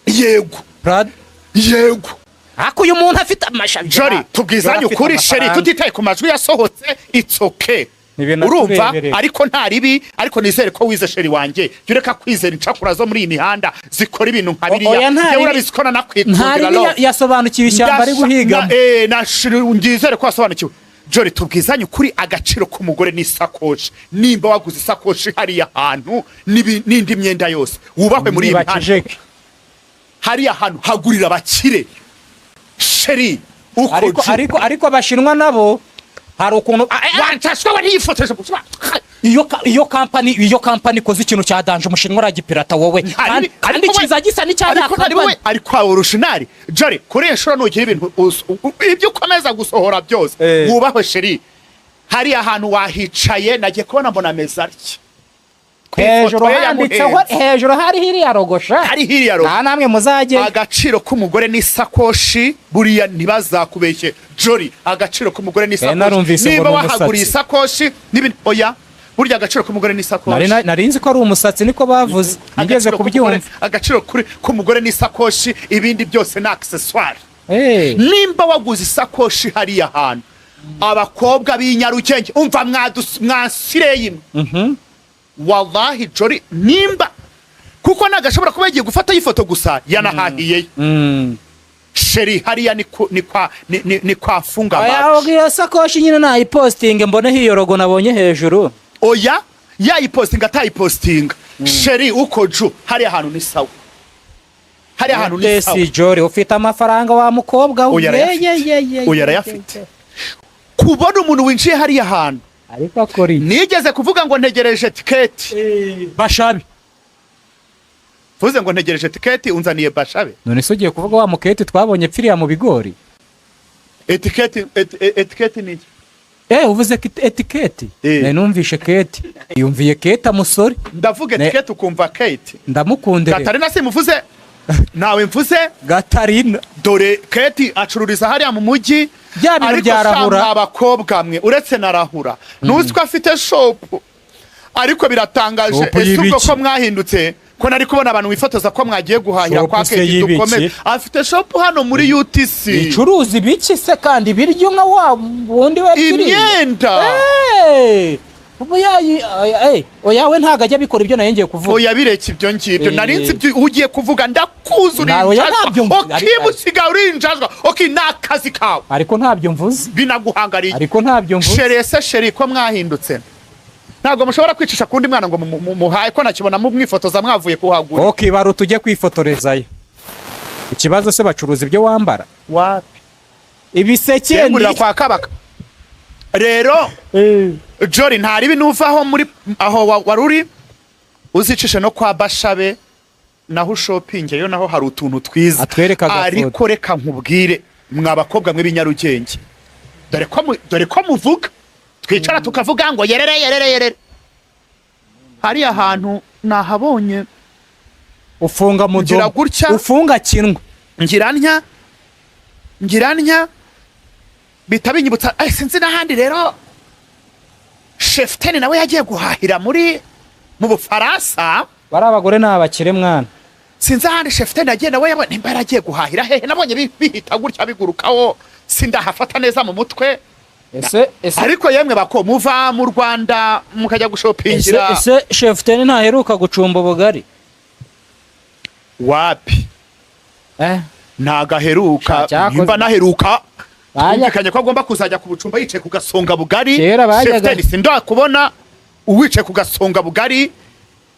[SPEAKER 1] yego
[SPEAKER 3] ako uyu muntu afite amashabi
[SPEAKER 1] jori tubwizanye ukuri sheri tutitaye ku majwi yasohotse it's okay urumva ariko nta ribi ariko nizere ko wize sheri wanjye jureka kwizera incakura zo muri iyi mihanda zikora ibintu nka biriya yewe urabizikora nakwikundira
[SPEAKER 3] lo yasobanukiwe ishyamba ari guhiga
[SPEAKER 1] ngizere ko yasobanukiwe jori tubwizanye ukuri agaciro k'umugore n'isakoshi nimba waguze isakoshi hariya hantu n'indi myenda yose wubahwe muri iyi mihanda hariya hantu hagurira abakire sheri
[SPEAKER 3] ariko abashinwa nabo hari ukuntu
[SPEAKER 1] wanshashwa n'iyifotoje
[SPEAKER 3] iyo kampani koze ikintu cya danje umushinwa aragipirata wowe kandi kiza gisa n'icya kampani
[SPEAKER 1] ariko original jari kuri inshuro nugira ibintu ibyo ukomeza gusohora byose wubahwe sheri hariya hantu wahicaye nagiye kubona mbona mezariki
[SPEAKER 3] hejuru hari hiriya rogosha nta namwe muzajye
[SPEAKER 1] agaciro k'umugore n'isakoshi buriya ntibazakubeshye jori agaciro k'umugore n'isakoshi niba wahaguriye isakoshi n'ibindi oya burya agaciro k'umugore n'isakoshi
[SPEAKER 3] narinzi ko ari umusatsi niko bavuze nigeze kubyumva
[SPEAKER 1] agaciro k'umugore n'isakoshi ibindi byose ni accessoire nimba waguze isakoshi hariya hantu abakobwa b'inyarugenge umva mwasireye wallahi jori nimba kuko nagashobora kuba yagiye gufata ifoto gusa yanahahiye sheri hariya ni kwa funga
[SPEAKER 3] baje oya sakoshi nyine nayipostinge mbone hiyo logo nabonye hejuru
[SPEAKER 1] oya yayipostinga atayipostinga sheri uko ju hariya hantu ni sawa hariya hantu ni sawa
[SPEAKER 3] ese jori ufite amafaranga wa mukobwa
[SPEAKER 1] uyarayafite kubona umuntu winjiye hariya hantu
[SPEAKER 3] ariko akori
[SPEAKER 1] nigeze kuvuga ngo ntegereje tiketi
[SPEAKER 3] bashabe
[SPEAKER 1] vuze ngo ntegereje tiketi unzaniye bashabe
[SPEAKER 3] none se ugiye kuvuga wa muketi twabonye pfiriya mu bigori
[SPEAKER 1] etiketi ni
[SPEAKER 3] uvuze etiketi numvishe keti yumviye keti amusore
[SPEAKER 1] ndavuga etiketi ukumva keti
[SPEAKER 3] ndamukundere
[SPEAKER 1] Gatarina simuvuze nawe mvuze
[SPEAKER 3] Gatarina
[SPEAKER 1] dore keti acururiza hariya mu mujyi
[SPEAKER 3] ariko
[SPEAKER 1] shamba abakobwa mwe uretse narahura nuzi ko afite shop ariko biratangaje ese ubwo ko mwahindutse ko nari kubona abantu wifotoza ko mwagiye guhahira kwa keti dukomeze afite shop hano muri UTC
[SPEAKER 3] icuruza ibiki se kandi biryo nka wa wundi we
[SPEAKER 1] imyenda
[SPEAKER 3] oya we ntago ajya bikora ibyo nayengeye kuvuga.
[SPEAKER 1] Oya bireke ibyo ngibyo narinzi ibyo ugiye kuvuga ndakuzura ukimusiga urinjajwa nakazi kawe
[SPEAKER 3] ariko ntabyo mvuze
[SPEAKER 1] binaguhangariye
[SPEAKER 3] ariko ntabyo mvuze
[SPEAKER 1] sheri ko mwahindutse ntabwo mushobora kwicisha kundi mwana ngo muhaye ko nakibona mu mwifotoza mwavuye kuhagura.
[SPEAKER 3] Baro tujye kwifotorezayo. Ikibazo se bacuruza ibyo wambara
[SPEAKER 1] wapi
[SPEAKER 3] ibiseke
[SPEAKER 1] ngurira kwa Kabaka rero Jori ntari binuvaho muri aho waruri uzicishe no kwa Bashabe naho shopping yo naho hari utuntu twiza ariko reka nkubwire mwabakobwa mwe binyarugenge dore ko muvuga twicara tukavuga ngo yerere hari ahantu nahabonye
[SPEAKER 3] ufunga mudo ufunga kinwe
[SPEAKER 1] ngiranya bitabinyibutsa sinzi n'ahandi rero Chef Ten nawe yagiye guhahira mu Bufaransa
[SPEAKER 3] bari abagore n'abakire mwana
[SPEAKER 1] sinzi ahandi Chef Ten yagiye nawe yabonye imbara yagiye guhahira hehe nabonye bihita gutya bigurukaho sindahafata neza mu mutwe ariko yemwe bako muva mu Rwanda mukajya gushopingira
[SPEAKER 3] ese Chef Ten ntaheruka gucumba ubugari
[SPEAKER 1] wapi ntagaheruka nimba naheruka kumvikanye ko agomba kuzajya ku bucumba yicaye ku gasonga bugari Chef Ten sindakubona uwicaye ku gasonga bugari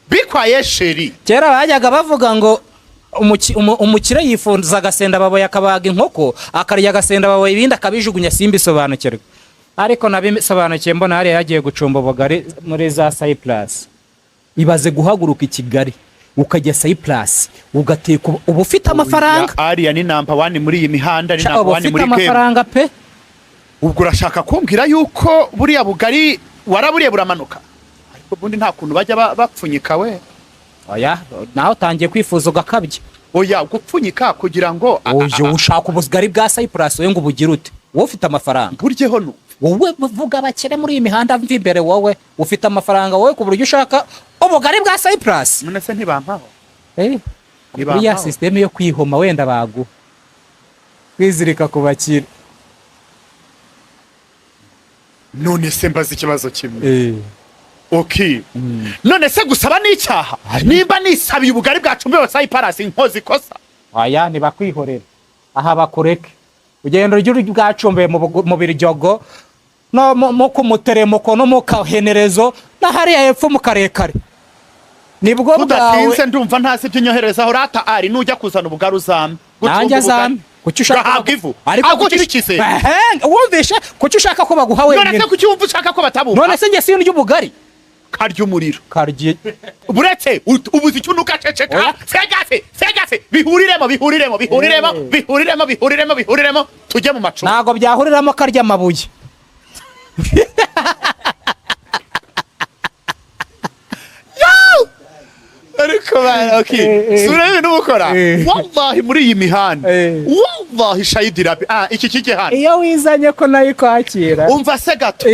[SPEAKER 1] bikwaye sheri
[SPEAKER 3] kera bajyaga bavuga ngo umukire yifunza agasenda baboye akabaga inkoko akarya agasenda baboye ibindi akabijugunya simbisobanukirwa ariko nabisobanukiye mbona hari yagiye gucumba ubugari muri za Cyprus ibaze guhaguruka i Kigali ukajya Cyprus ugateka ubu ufite amafaranga
[SPEAKER 1] ariya ni number 1 muri iyi mihanda ni number 1 muri
[SPEAKER 3] ufite amafaranga pe
[SPEAKER 1] ubwo urashaka kumbwira yuko buriya bugari waraburiye buramanuka ariko bundi nta kuntu bajya bapfunyika we
[SPEAKER 3] oya naho utangiye kwifuza ugakabye
[SPEAKER 1] oya gupfunyika kugira ngo
[SPEAKER 3] uje ushaka ubugari bwa Cyprus we ngo ubugire ute wowe ufite amafaranga
[SPEAKER 1] buryeho no
[SPEAKER 3] wowe bavuga bakire muri iyi mihanda mvi imbere wowe ufite amafaranga wowe ku buryo ushaka ubugari bwa Cyprus
[SPEAKER 1] none se ntibampaho
[SPEAKER 3] ya system yo kwihoma wenda bagu kwizirika ku bakire
[SPEAKER 1] none se mbaza ikibazo kimwe none se gusaba n'icyaha nimba nisabiye ubugari bwacumbiwe wa Cyprus inkozi kosa
[SPEAKER 3] aya nibakwihorera aha bakureke ugendo ry'uri bwacumbiwe mu biryogo no mu kumuteremoko no mu kahenerezo na hariya hepfo mu karekare nibwo bwawe
[SPEAKER 1] udatinze ndumva ntasi byinyoherezaho rata ari nujya kuzana ubugari uzame
[SPEAKER 3] nanjye azame kuki ushaka
[SPEAKER 1] ivu
[SPEAKER 3] ariko
[SPEAKER 1] ukirikize
[SPEAKER 3] wumvishe kuki ushaka ko baguha wenyine
[SPEAKER 1] none se kuki wumva ushaka ko batabuha
[SPEAKER 3] none se nge si ndyo ubugari
[SPEAKER 1] karya umuriro
[SPEAKER 3] karye
[SPEAKER 1] buretse ubuzi cyo nukaceceka segase bihuriremo tujye mu macupa
[SPEAKER 3] nago byahuriramo karya amabuye
[SPEAKER 1] ariko sura ibintu ukora wallahi muri iyi mihanda wallahi shayidirabi iki kike hano
[SPEAKER 3] iyo wizanye ko nayo kwakira
[SPEAKER 1] umva se gato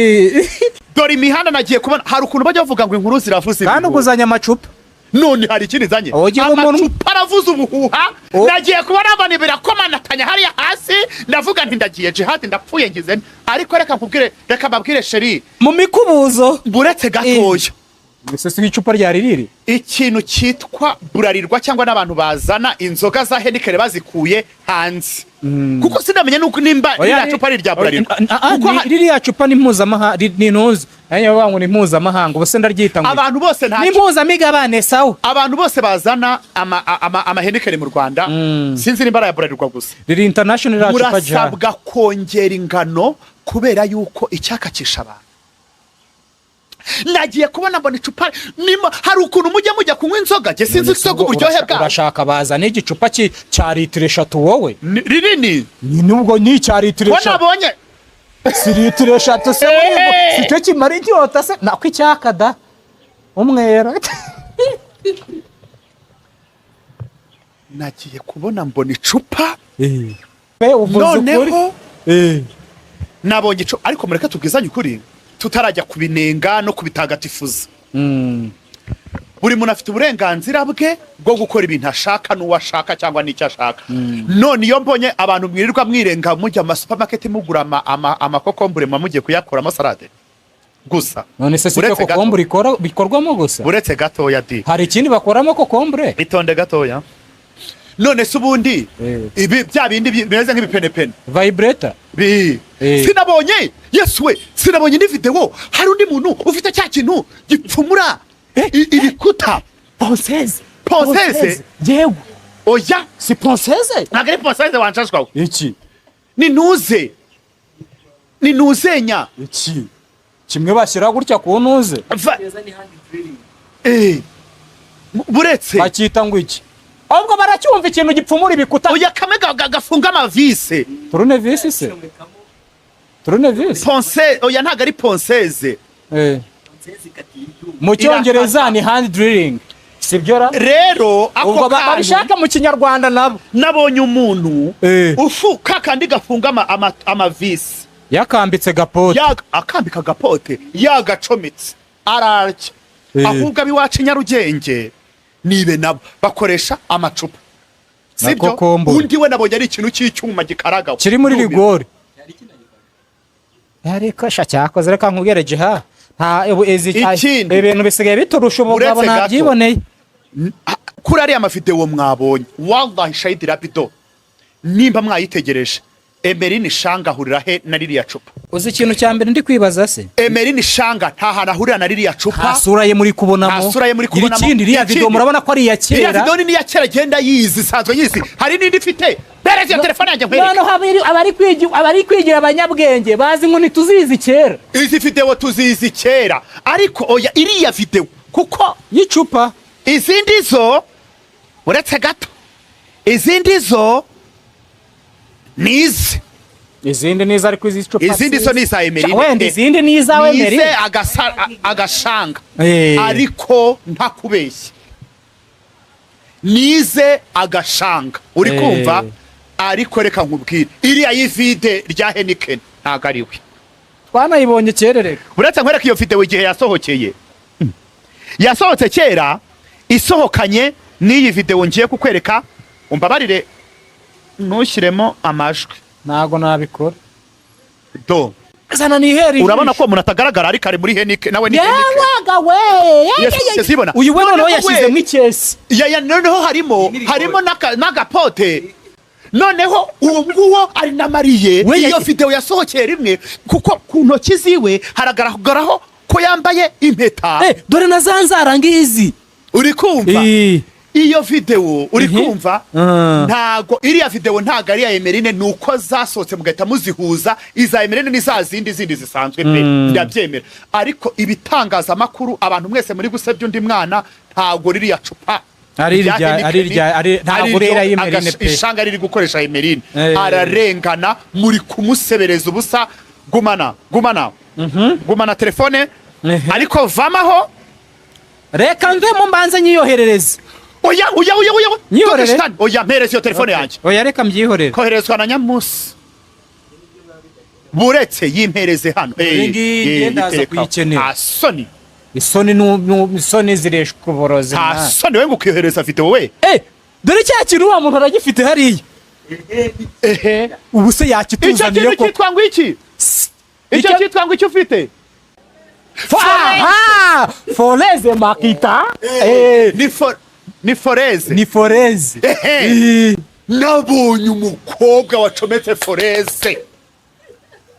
[SPEAKER 1] dore imihanda nagiye kubona hari ukuntu bajya bavuga ngo inkuru ziravuze
[SPEAKER 3] kandi uguzanya amacupa
[SPEAKER 1] none hari ikindi zanye amacupa aravuze ubuhuha nagiye kubona ngo birakomanatanya hariya hasi ndavuga nti ndagiye jihad ndapfuye ngize ariko reka mbabwire sheri
[SPEAKER 3] mu mikubuzo
[SPEAKER 1] buretse gatoya
[SPEAKER 3] Ese si icupa rya ririri
[SPEAKER 1] ikintu cyitwa burarirwa cyangwa n'abantu bazana inzoga za Heineken bazikuye hanze kuko sinamenye nuko nimba iriya cupa ari rya burarirwa
[SPEAKER 3] kuko ririya cupa ni mpuzamahanga ni ntuzi nanyo bangu ni mpuzamahanga ubuse ndaryita ngo
[SPEAKER 1] abantu bose nta
[SPEAKER 3] ni mpuzamigabane sawa
[SPEAKER 1] abantu bose bazana ama Heineken mu Rwanda sinzi nimba ya burarirwa gusa
[SPEAKER 3] riri international cupa ja
[SPEAKER 1] murasabwa kongera ingano kubera yuko icyakakisha abantu nagiye kubona mbona icupa hari ukuntu mujya kunywa inzoga je sinzi cyo uburyohe bwa
[SPEAKER 3] urashaka bazana igicupa cya litiro 3 wowe
[SPEAKER 1] rinini
[SPEAKER 3] ni nubwo ni cya litiro 3
[SPEAKER 1] nabonye
[SPEAKER 3] si litiro 3 se sicyo kimara icyota se nako icyakada umwera
[SPEAKER 1] nagiye kubona mbona icupa
[SPEAKER 3] pe uvuze ukuri
[SPEAKER 1] nabonye icupa ariko mureka tubwizanye ukuri tutarajya kubinenga no kubitagatifuza buri muntu afite uburenganzira bwe bwo gukora ibintu ashaka n'uwashaka cyangwa n'icyo ashaka none iyo mbonye abantu mwirirwa mwirenga mujya mu supermarket mugura amakokombure mugiye kuyakoramo salade gusa.
[SPEAKER 3] None se sicyo kokombure bikorwamo gusa?
[SPEAKER 1] Uretse gatoya di.
[SPEAKER 3] Hari ikindi bakoramo kokombure?
[SPEAKER 1] Itonde gatoya. None se ubundi ibi bya bindi bimeze nk'ibipenepene.
[SPEAKER 3] Vibrator?
[SPEAKER 1] Sinabonye. Yesu we, sinabonye ndi video hari undi muntu ufite cya kintu gipfumura ibikuta. Ponseze.
[SPEAKER 3] Yego.
[SPEAKER 1] Oya,
[SPEAKER 3] si ponseze?
[SPEAKER 1] Nagari ponseze wanshashwa.
[SPEAKER 3] Iki?
[SPEAKER 1] Ni nuzenya.
[SPEAKER 3] Iki? Kimwe bashyira gutya ku ntuze?
[SPEAKER 1] Buretse.
[SPEAKER 3] Bakita ngo iki? Ahubwo baracyumva ikintu gipfumura ibikuta.
[SPEAKER 1] Oya kamwe gafunga amavise.
[SPEAKER 3] Tournevis se? Tournevis?
[SPEAKER 1] Ponse, oya ntago ari ponseze.
[SPEAKER 3] Mu cyongereza ni hand drilling. Sibyo ra?
[SPEAKER 1] Rero
[SPEAKER 3] ako babishaka mu kinyarwanda nabo.
[SPEAKER 1] Nabonye umuntu ufuka kandi gafunga amavise.
[SPEAKER 3] Yakambitse gapote.
[SPEAKER 1] Akambika gapote yagacometse. Ararya. Ahubwo abiwacu Nyarugenge nibe nabo bakoresha amacupa. Sibyo? Undi we nabonye ari ikintu cy'icyuma gikaragaho.
[SPEAKER 3] Kiri muri rigori. Ariko cyakoze reka nkugereje ha. Nta ibintu bisigaye biturusha ubugabo nabyiboneye.
[SPEAKER 1] Kuri ari amavideo mwabonye. Wallahi shahidi rapido. Nimba mwayitegereje. Emeline Shanga ahurira he na ririya cupa?
[SPEAKER 3] Uzi ikintu cya mbere ndi kwibaza se?
[SPEAKER 1] Emeline Shanga nta hantu ahurira na ririya cupa.
[SPEAKER 3] Hasura ye muri kubonamo. Ikindi iriya video murabona ko ari iya kera.
[SPEAKER 1] Iriya video ni iya kera genda yizi sanzwe yizi. Hari nindi ifite. Bereze iyo telefone yanjye nkwereke.
[SPEAKER 3] None abari kwigira abanyabwenge bazi ngo ntituzizi kera.
[SPEAKER 1] Izi video tuzizi kera. Ariko oya iriya video kuko
[SPEAKER 3] y'icupa
[SPEAKER 1] izindi zo uretse gato. Izindi zo nize.
[SPEAKER 3] Izindi niza ariko izi cupa.
[SPEAKER 1] Izindi so nisa Emeline.
[SPEAKER 3] Wenda izindi niza we Emeline.
[SPEAKER 1] Nize agashanga. Ariko ntakubeshye. Nize agashanga. Uri kumva? Ariko reka nkubwire. Iriya y'ivide rya Heineken ntago ari we.
[SPEAKER 3] Twanayibonye kerereka.
[SPEAKER 1] Uretse nkwereka iyo video igihe yasohokeye. Yasohotse kera isohokanye n'iyi video ngiye kukwereka. Umbabarire ntushyiremo amajwi.
[SPEAKER 3] Ntago nabikora.
[SPEAKER 1] Do.
[SPEAKER 3] Zana ni heri.
[SPEAKER 1] Urabona ko umuntu atagaragara ari kare muri Heineken nawe ni Heineken.
[SPEAKER 3] Yawaga we.
[SPEAKER 1] Yesibona.
[SPEAKER 3] Uyu we noneho yashyizemo ikesi.
[SPEAKER 1] Ya noneho harimo n'agapote. Noneho uwo nguwo ari na Mariye. Iyo video yasohokeye rimwe kuko ku ntoki ziwe haragaragaraho ko yambaye impeta.
[SPEAKER 3] Dore na zanzara ngizi.
[SPEAKER 1] Uri kumva? Iyo video uri kumva ntago iriya video ntago ari ya Emeline nuko zasohotse mugahita muzihuza iza Emeline ni za zindi zisanzwe pe ndabyemera ariko ibitangaza makuru abantu mwese muri gusebya undi mwana ntago ririya cupa
[SPEAKER 3] ari ntago rera y'Emeline pe
[SPEAKER 1] ishanga riri gukoresha Emeline ararengana muri kumusebereza ubusa gumana telefone ariko vamaho
[SPEAKER 3] reka mve mu mbanza nyiyoherereze.
[SPEAKER 1] Oya. Oya mpereze iyo telefone yanjye.
[SPEAKER 3] Oya reka mbyihorere.
[SPEAKER 1] Koherezwa na Nyamusi. Buretse yimpereze hano.
[SPEAKER 3] Ndaza kuyikenera.
[SPEAKER 1] Soni.
[SPEAKER 3] Isoni zireshwa uborozi.
[SPEAKER 1] Soni we ngukiyohereza video we.
[SPEAKER 3] Dore cya kintu wa muntu aragifite hariya. Ubu se yakituzaniye ko.
[SPEAKER 1] Cyitwa ngo iki? Icyo cyitwa ngo icyo ufite?
[SPEAKER 3] Foreze makita.
[SPEAKER 1] Ni foreze. Nabonye umukobwa wacometse foreze.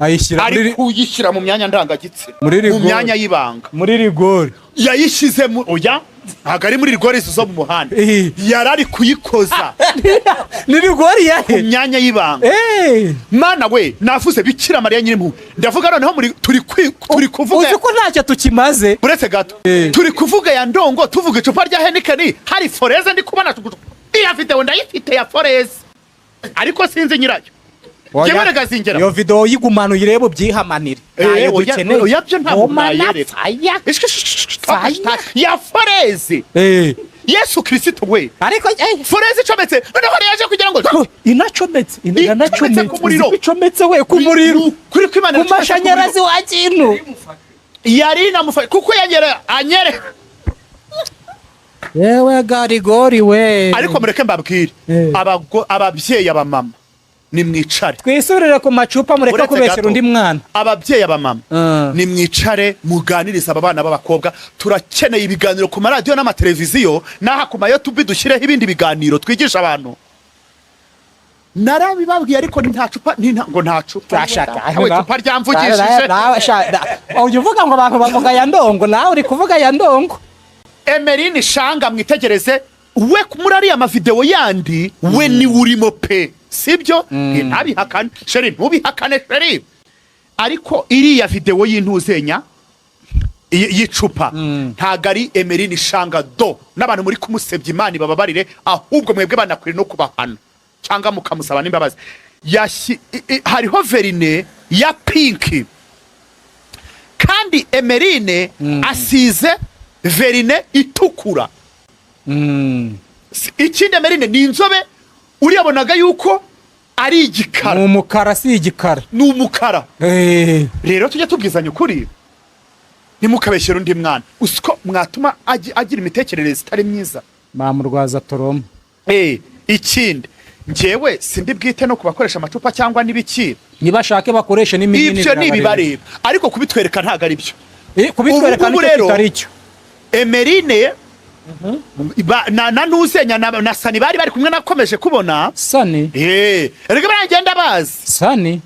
[SPEAKER 3] Ayishyira
[SPEAKER 1] ari kuyishyira mu myanya ndangagitsina.
[SPEAKER 3] Mu
[SPEAKER 1] myanya y'ibanga.
[SPEAKER 3] Muri rigori.
[SPEAKER 1] Yayishize oya ntago ari muri rigori zo mu muhanda. Yarari kuyikoza.
[SPEAKER 3] Ni rigori yahe?
[SPEAKER 1] Mu myanya y'ibanga. Mana we navuze Bikira Mariya nyirimo. Ndavuga noneho muri turi kuvuga.
[SPEAKER 3] Uzi ko ntacyo tukimaze.
[SPEAKER 1] Buretse gato. Turi kuvuga ya ndongo tuvuga icupa rya Heineken hari foreze ndi kubona. Iya video ndayifite ya foreze. Ariko sinzi nyirayo. Yemerega zingera.
[SPEAKER 3] Iyo video yigumana uyirebo byihamanire.
[SPEAKER 1] Oya byo ntabwo nayereka. Ya foreze. Yesu Kristo we.
[SPEAKER 3] Ariko
[SPEAKER 1] foreze icometse. Noneho yaje kugira ngo
[SPEAKER 3] inacometse. Icometse we ku muriro.
[SPEAKER 1] Kuri kwimana
[SPEAKER 3] ku mashanyarazi wa kintu.
[SPEAKER 1] Yari namufasha kuko anyere.
[SPEAKER 3] Yewe garigori we.
[SPEAKER 1] Ariko mureke mbabwire. Ababyeyi abamama nimwicare
[SPEAKER 3] twisubirire ku macupa mureka kubeshyira undi mwana.
[SPEAKER 1] Ababyeyi abamama nimwicare muganiriza aba bana b'abakobwa. Turakeneye ibiganiro ku maradiyo n'amateleviziyo n'aha ku YouTube dushyireho ibindi biganiro twigisha abantu. Narabibabwiye ariko nta cupa ngo nta cupa cupa ryamvugishije.
[SPEAKER 3] Uyu uvuga ngo abantu bavuga ya ndongo, nawe uri kuvuga ya ndongo.
[SPEAKER 1] Emeline Shanga mwitegereze, we muri ariya mavideo yandi we ni urimo pe, sibyo? Ntabihakane sheri, ntubihakane sheri. Ariko iriya video y'intuzenya y'icupa ntago ari Emeline Shanga do, n'abantu muri kumusebya Imana bababarire, ahubwo mwebwe banakwiriye no kubahana cyangwa mukamusaba n'imbabazi. Hariho verine ya pink kandi Emeline asize verine itukura. Ikindi Emeline ni inzobe, uriyabonaga yuko ari igikara.
[SPEAKER 3] Ni umukara si igikara.
[SPEAKER 1] Ni umukara. Rero tujye tubwizanya ukuri, ntimukabeshyere undi mwana. Usiko mwatuma agira imitekerereze itari myiza.
[SPEAKER 3] Mamurwaza toroma.
[SPEAKER 1] Ikindi njyewe sindi bwite no kubakoresha amacupa cyangwa nibiki.
[SPEAKER 3] Nibashake bakoresha n'iminini.
[SPEAKER 1] Ibyo nibibareba. Ariko kubitwereka ntago ari byo.
[SPEAKER 3] Kubitwereka nicyo kitari cyo.
[SPEAKER 1] Emeline na ntuzenya na Sani bari kumwe, nakomeje kubona
[SPEAKER 3] Sani.
[SPEAKER 1] Erega baragenda bazi
[SPEAKER 3] Sani.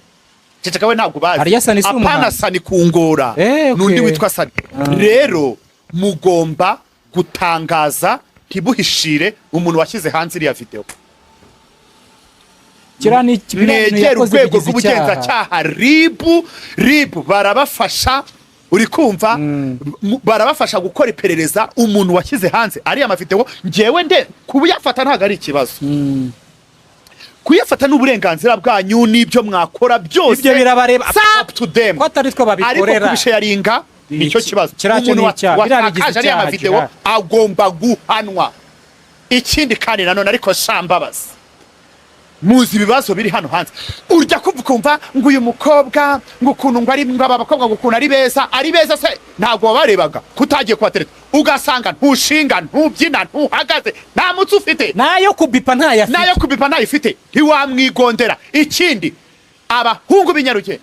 [SPEAKER 1] Ceceka we ntabwo bazi.
[SPEAKER 3] Hariya Sani si umuhanga.
[SPEAKER 1] Apana Sani kungora. Nundi witwa Sani. Rero mugomba gutangaza ntibuhishire umuntu washyize hanze iriya video. Mwegera urwego rw'ubugenzacyaha RIB barabafasha, uri kumva? Barabafasha gukora iperereza umuntu washyize hanze ariya mavideo. Njyewe kubuyafata ntago ari ikibazo. Kuyafata n'uburenganzira bwanyu n'ibyo mwakora byose.
[SPEAKER 3] Ibyo birabareba.
[SPEAKER 1] Up to them.
[SPEAKER 3] Ko atari twa babikorera.
[SPEAKER 1] Ariko kubisharinga nicyo kibazo. Umuntu watakaje ariya mavideo agomba guhanwa. Ikindi kandi nanone ariko shambabazi, muzi ibibazo biri hano hanze. Urya kumva ngo uyu mukobwa ngo ukuntu ngo ari aba bakobwa ngo ukuntu ari beza se ntabwo barebaga kutagiye kubatereta, ugasanga ntushinga ntubyina ntuhagaze nta mutsi ufite,
[SPEAKER 3] nayo kubipa
[SPEAKER 1] ntayifite ntiwamwigondera. Ikindi abahungu b'inyarugenge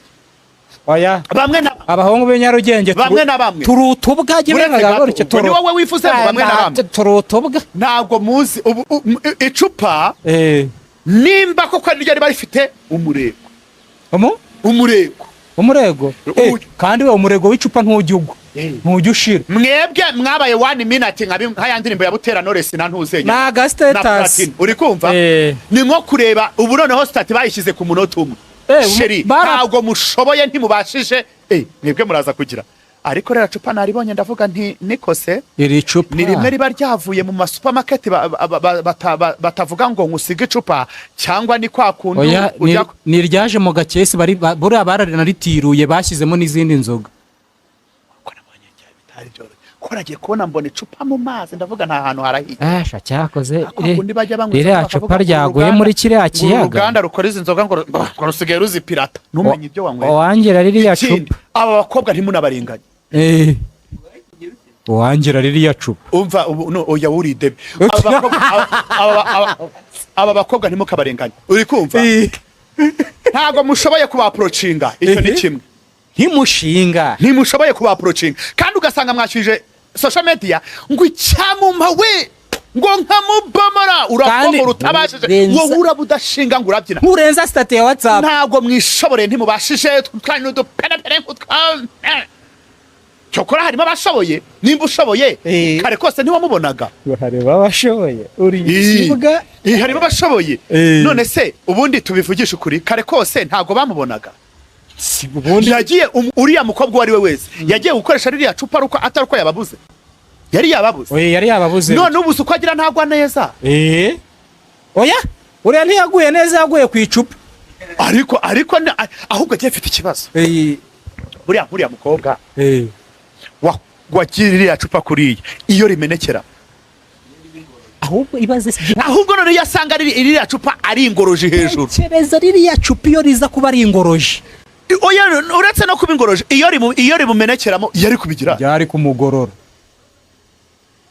[SPEAKER 1] bamwe na
[SPEAKER 3] abahungu b'inyarugenge turutubwa
[SPEAKER 1] gibenga gorike turu wowe wifuze bamwe na bamwe
[SPEAKER 3] turutubwa
[SPEAKER 1] ntabwo muzi icupa nimba koko ryari barifite
[SPEAKER 3] umurego kandi we umurego w'icupa ntujyugwa ntujyushira.
[SPEAKER 1] Mwebwe mwabaye 1 minute nka ya ndirimbo ya Butera Knowless na ntuzenya
[SPEAKER 3] na gastatus,
[SPEAKER 1] uri kumva? Ni nko kureba ubu noneho stat bayishyize ku munota umwe. Sheri ntabwo mushoboye ntimubashije, mwebwe muraza kugira. Ariko rero cupa naribonye ndavuga nti nikose
[SPEAKER 3] iri cupa
[SPEAKER 1] ni rimwe riba ryavuye mu masupermarket batavuga ngo nkusige icupa cyangwa ni kwa kuntu
[SPEAKER 3] ni ryaje mu gakesi bari bararitiruye bashyizemo n'izindi nzoga.
[SPEAKER 1] Koragiye kubona mbona icupa mu mazi ndavuga nta hantu harahiye.
[SPEAKER 3] Cyakoze iriya cupa ryaguye muri kiriya kiyaga.
[SPEAKER 1] Uruganda rukora izi nzoga ngo rusigaye ruzipirata ntumenye ibyo wanyweye.
[SPEAKER 3] Wangira ririya cupa
[SPEAKER 1] aba bakobwa ntimunabarenganye.
[SPEAKER 3] Wangira ririya cupa
[SPEAKER 1] umva oya wuridebe. Aba bakobwa ntimukabarenganye, uri kumva? Ntago mushoboye kubaprocinga, icyo ni kimwe. Ntimushoboye kubaprocinga kandi ugasanga mwashije social media ngo icyamuma we ngo nkamubomora urakoma utabashije wowe urabudashinga ngo urabyina
[SPEAKER 3] urenza stat ya WhatsApp.
[SPEAKER 1] Ntago mwishobore ntimubashije twanye n'udupene cyokora harimo abashoboye. Nimba ushoboye kare kose ntiwamubonaga.
[SPEAKER 3] Harimo abashoboye uri ikibuga
[SPEAKER 1] harimo abashoboye. None se ubundi tubivugisha ukuri, kare kose ntago bamubonaga. Yagiye uriya mukobwa wari we wese yagiye gukoresha ririya cupa ruko ataruko yababuze. Yari yababuze. None ubuze uko agira ntagwa neza.
[SPEAKER 3] Oya uriya ntiyaguye neza, yaguye ku icupa.
[SPEAKER 1] Ariko ahubwo agiye afite ikibazo. Buriya mukobwa wagira ririya cupa kuriya iyo rimenekera. Ahubwo none yasanga ririya cupa ari ingoroje hejuru.
[SPEAKER 3] Kereza ririya cupa iyo riza kuba ari ingoroje.
[SPEAKER 1] Oya uretse no kuba ingoroje iyo rimumenekeramo yari kubigira.
[SPEAKER 3] Yari kumugorora.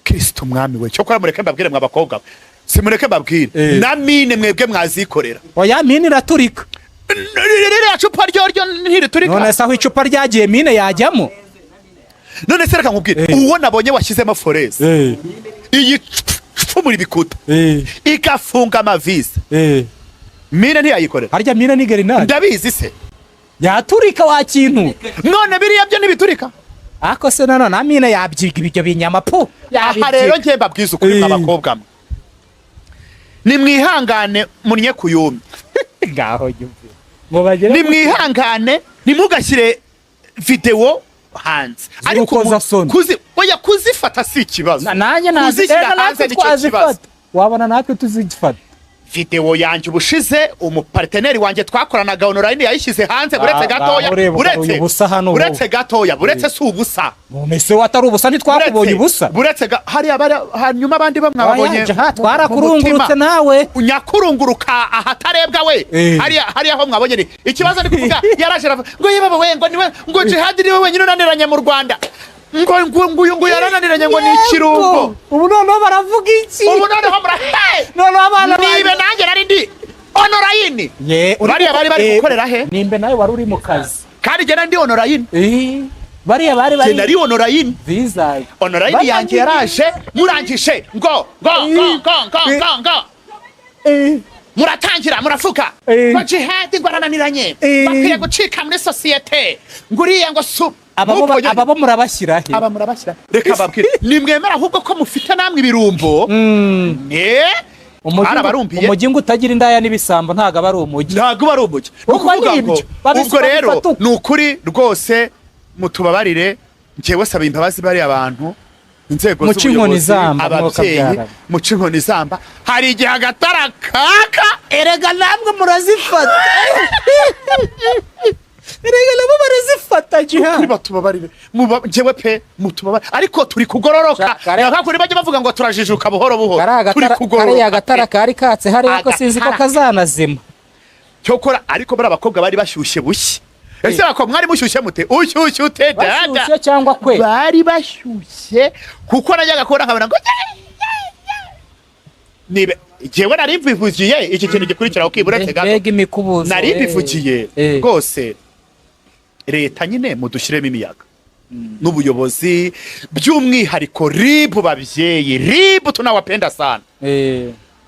[SPEAKER 1] Kristo mwami we cyokora mureke mbabwire mwa bakobwa simureke mbabwire na mine mwebwe mwazikorera.
[SPEAKER 3] oya mine iraturika
[SPEAKER 1] ririya cupa ryo ntiriturika.
[SPEAKER 3] none se aho icupa ryagiye mine yajyamo.
[SPEAKER 1] none se reka nkubwire uwo nabonye washyizemo foreze iyi pfumura ibikuta igafunga amavisi mine ntiyayikorera.
[SPEAKER 3] harya mine ni gerinade
[SPEAKER 1] ndabizi se
[SPEAKER 3] yaturika wa kintu.
[SPEAKER 1] none biriya byo ntibiturika.
[SPEAKER 3] ako se none na mine yabyiga ibyo binyama pu.
[SPEAKER 1] aha rero njye mbabwiza ukuri mw'abakobwa mwe nimwihangane munnye kuyumye
[SPEAKER 3] ngaho nyumve ngo bagere
[SPEAKER 1] nimwihangane ntimugashyire video hanze
[SPEAKER 3] ariko
[SPEAKER 1] oya kuzifata si ikibazo.
[SPEAKER 3] nanjye
[SPEAKER 1] kuzishyira hanze nicyo kibazo.
[SPEAKER 3] wabona natwe tuzifata
[SPEAKER 1] video yanjye ubushize umuparteneri wanjye twakoranaga online yayishyize hanze buretse gatoya buretse gatoya buretse si ubusa.
[SPEAKER 3] Mese watari ubusa ntitwakubonye ubusa.
[SPEAKER 1] Buretse hanyuma abandi bamwabonye
[SPEAKER 3] twarakurungurutse nawe
[SPEAKER 1] unyakurunguruka ahatarebwa we hariya aho mwabonye ni ikibazo ari kuvuga yaraje ngo yebaba we ngo niwe ngo jihad niwe wenyine unaniranye mu Rwanda ngo yarananiranye ngo ni ikirungo.
[SPEAKER 3] ubu noneho baravuga iki?
[SPEAKER 1] ubu noneho
[SPEAKER 3] noneho abana
[SPEAKER 1] nibe nanjye nari ndi onorayini bari gukorera he?
[SPEAKER 3] nimbe nawe wari uri mu kazi
[SPEAKER 1] kandi jye ndi onorayini.
[SPEAKER 3] bariya bari
[SPEAKER 1] nari onorayini
[SPEAKER 3] visa
[SPEAKER 1] onorayini yanjye yaraje murangishe ngo muratangira murafuka ngo jihad ngo arananiranye bakwiye gucika muri sosiyete ngo uriya ngo
[SPEAKER 3] ababo murabashyira he?
[SPEAKER 1] aba murabashyira reka babwire nimwemera ahubwo ko mufite namwe ibirumbo
[SPEAKER 3] umujyi ngo utagira indaya n'ibisambo ntago aba ari umujyi.
[SPEAKER 1] ntago ari umujyi ubwo rero ni ukuri rwose mutubabarire njyewe saba imbabazi bari abantu inzego z'ubuyobozi ababyeyi muca inkoni zamba hari igihe agatara kaka
[SPEAKER 3] erega namwe murazifata erega nabo barazifata jihad
[SPEAKER 1] kuri batubabarire njyewe pe mutubabarire ariko turi kugororoka nakakuri bajye bavuga ngo turajijuka buhoro buhoro
[SPEAKER 3] turi kugororoka kariya gatara kari katse hariya ko sinzi ko kazanazima
[SPEAKER 1] cyokora ariko bari abakobwa bari bashyushye bushye. ese bako mwari mushyushye mute ushyushye ute
[SPEAKER 3] dada cyangwa kwe
[SPEAKER 1] bari bashyushye kuko najyaga kubona nkabona ngo nibe jewe nari mbivugiye iki kintu gikurikira ukiburetse gato
[SPEAKER 3] mbega imikubuzo
[SPEAKER 1] nari mbivugiye rwose leta nyine mudushyiremo imiyaga n'ubuyobozi by'umwihariko ribu babyeyi ribu tunawapenda sana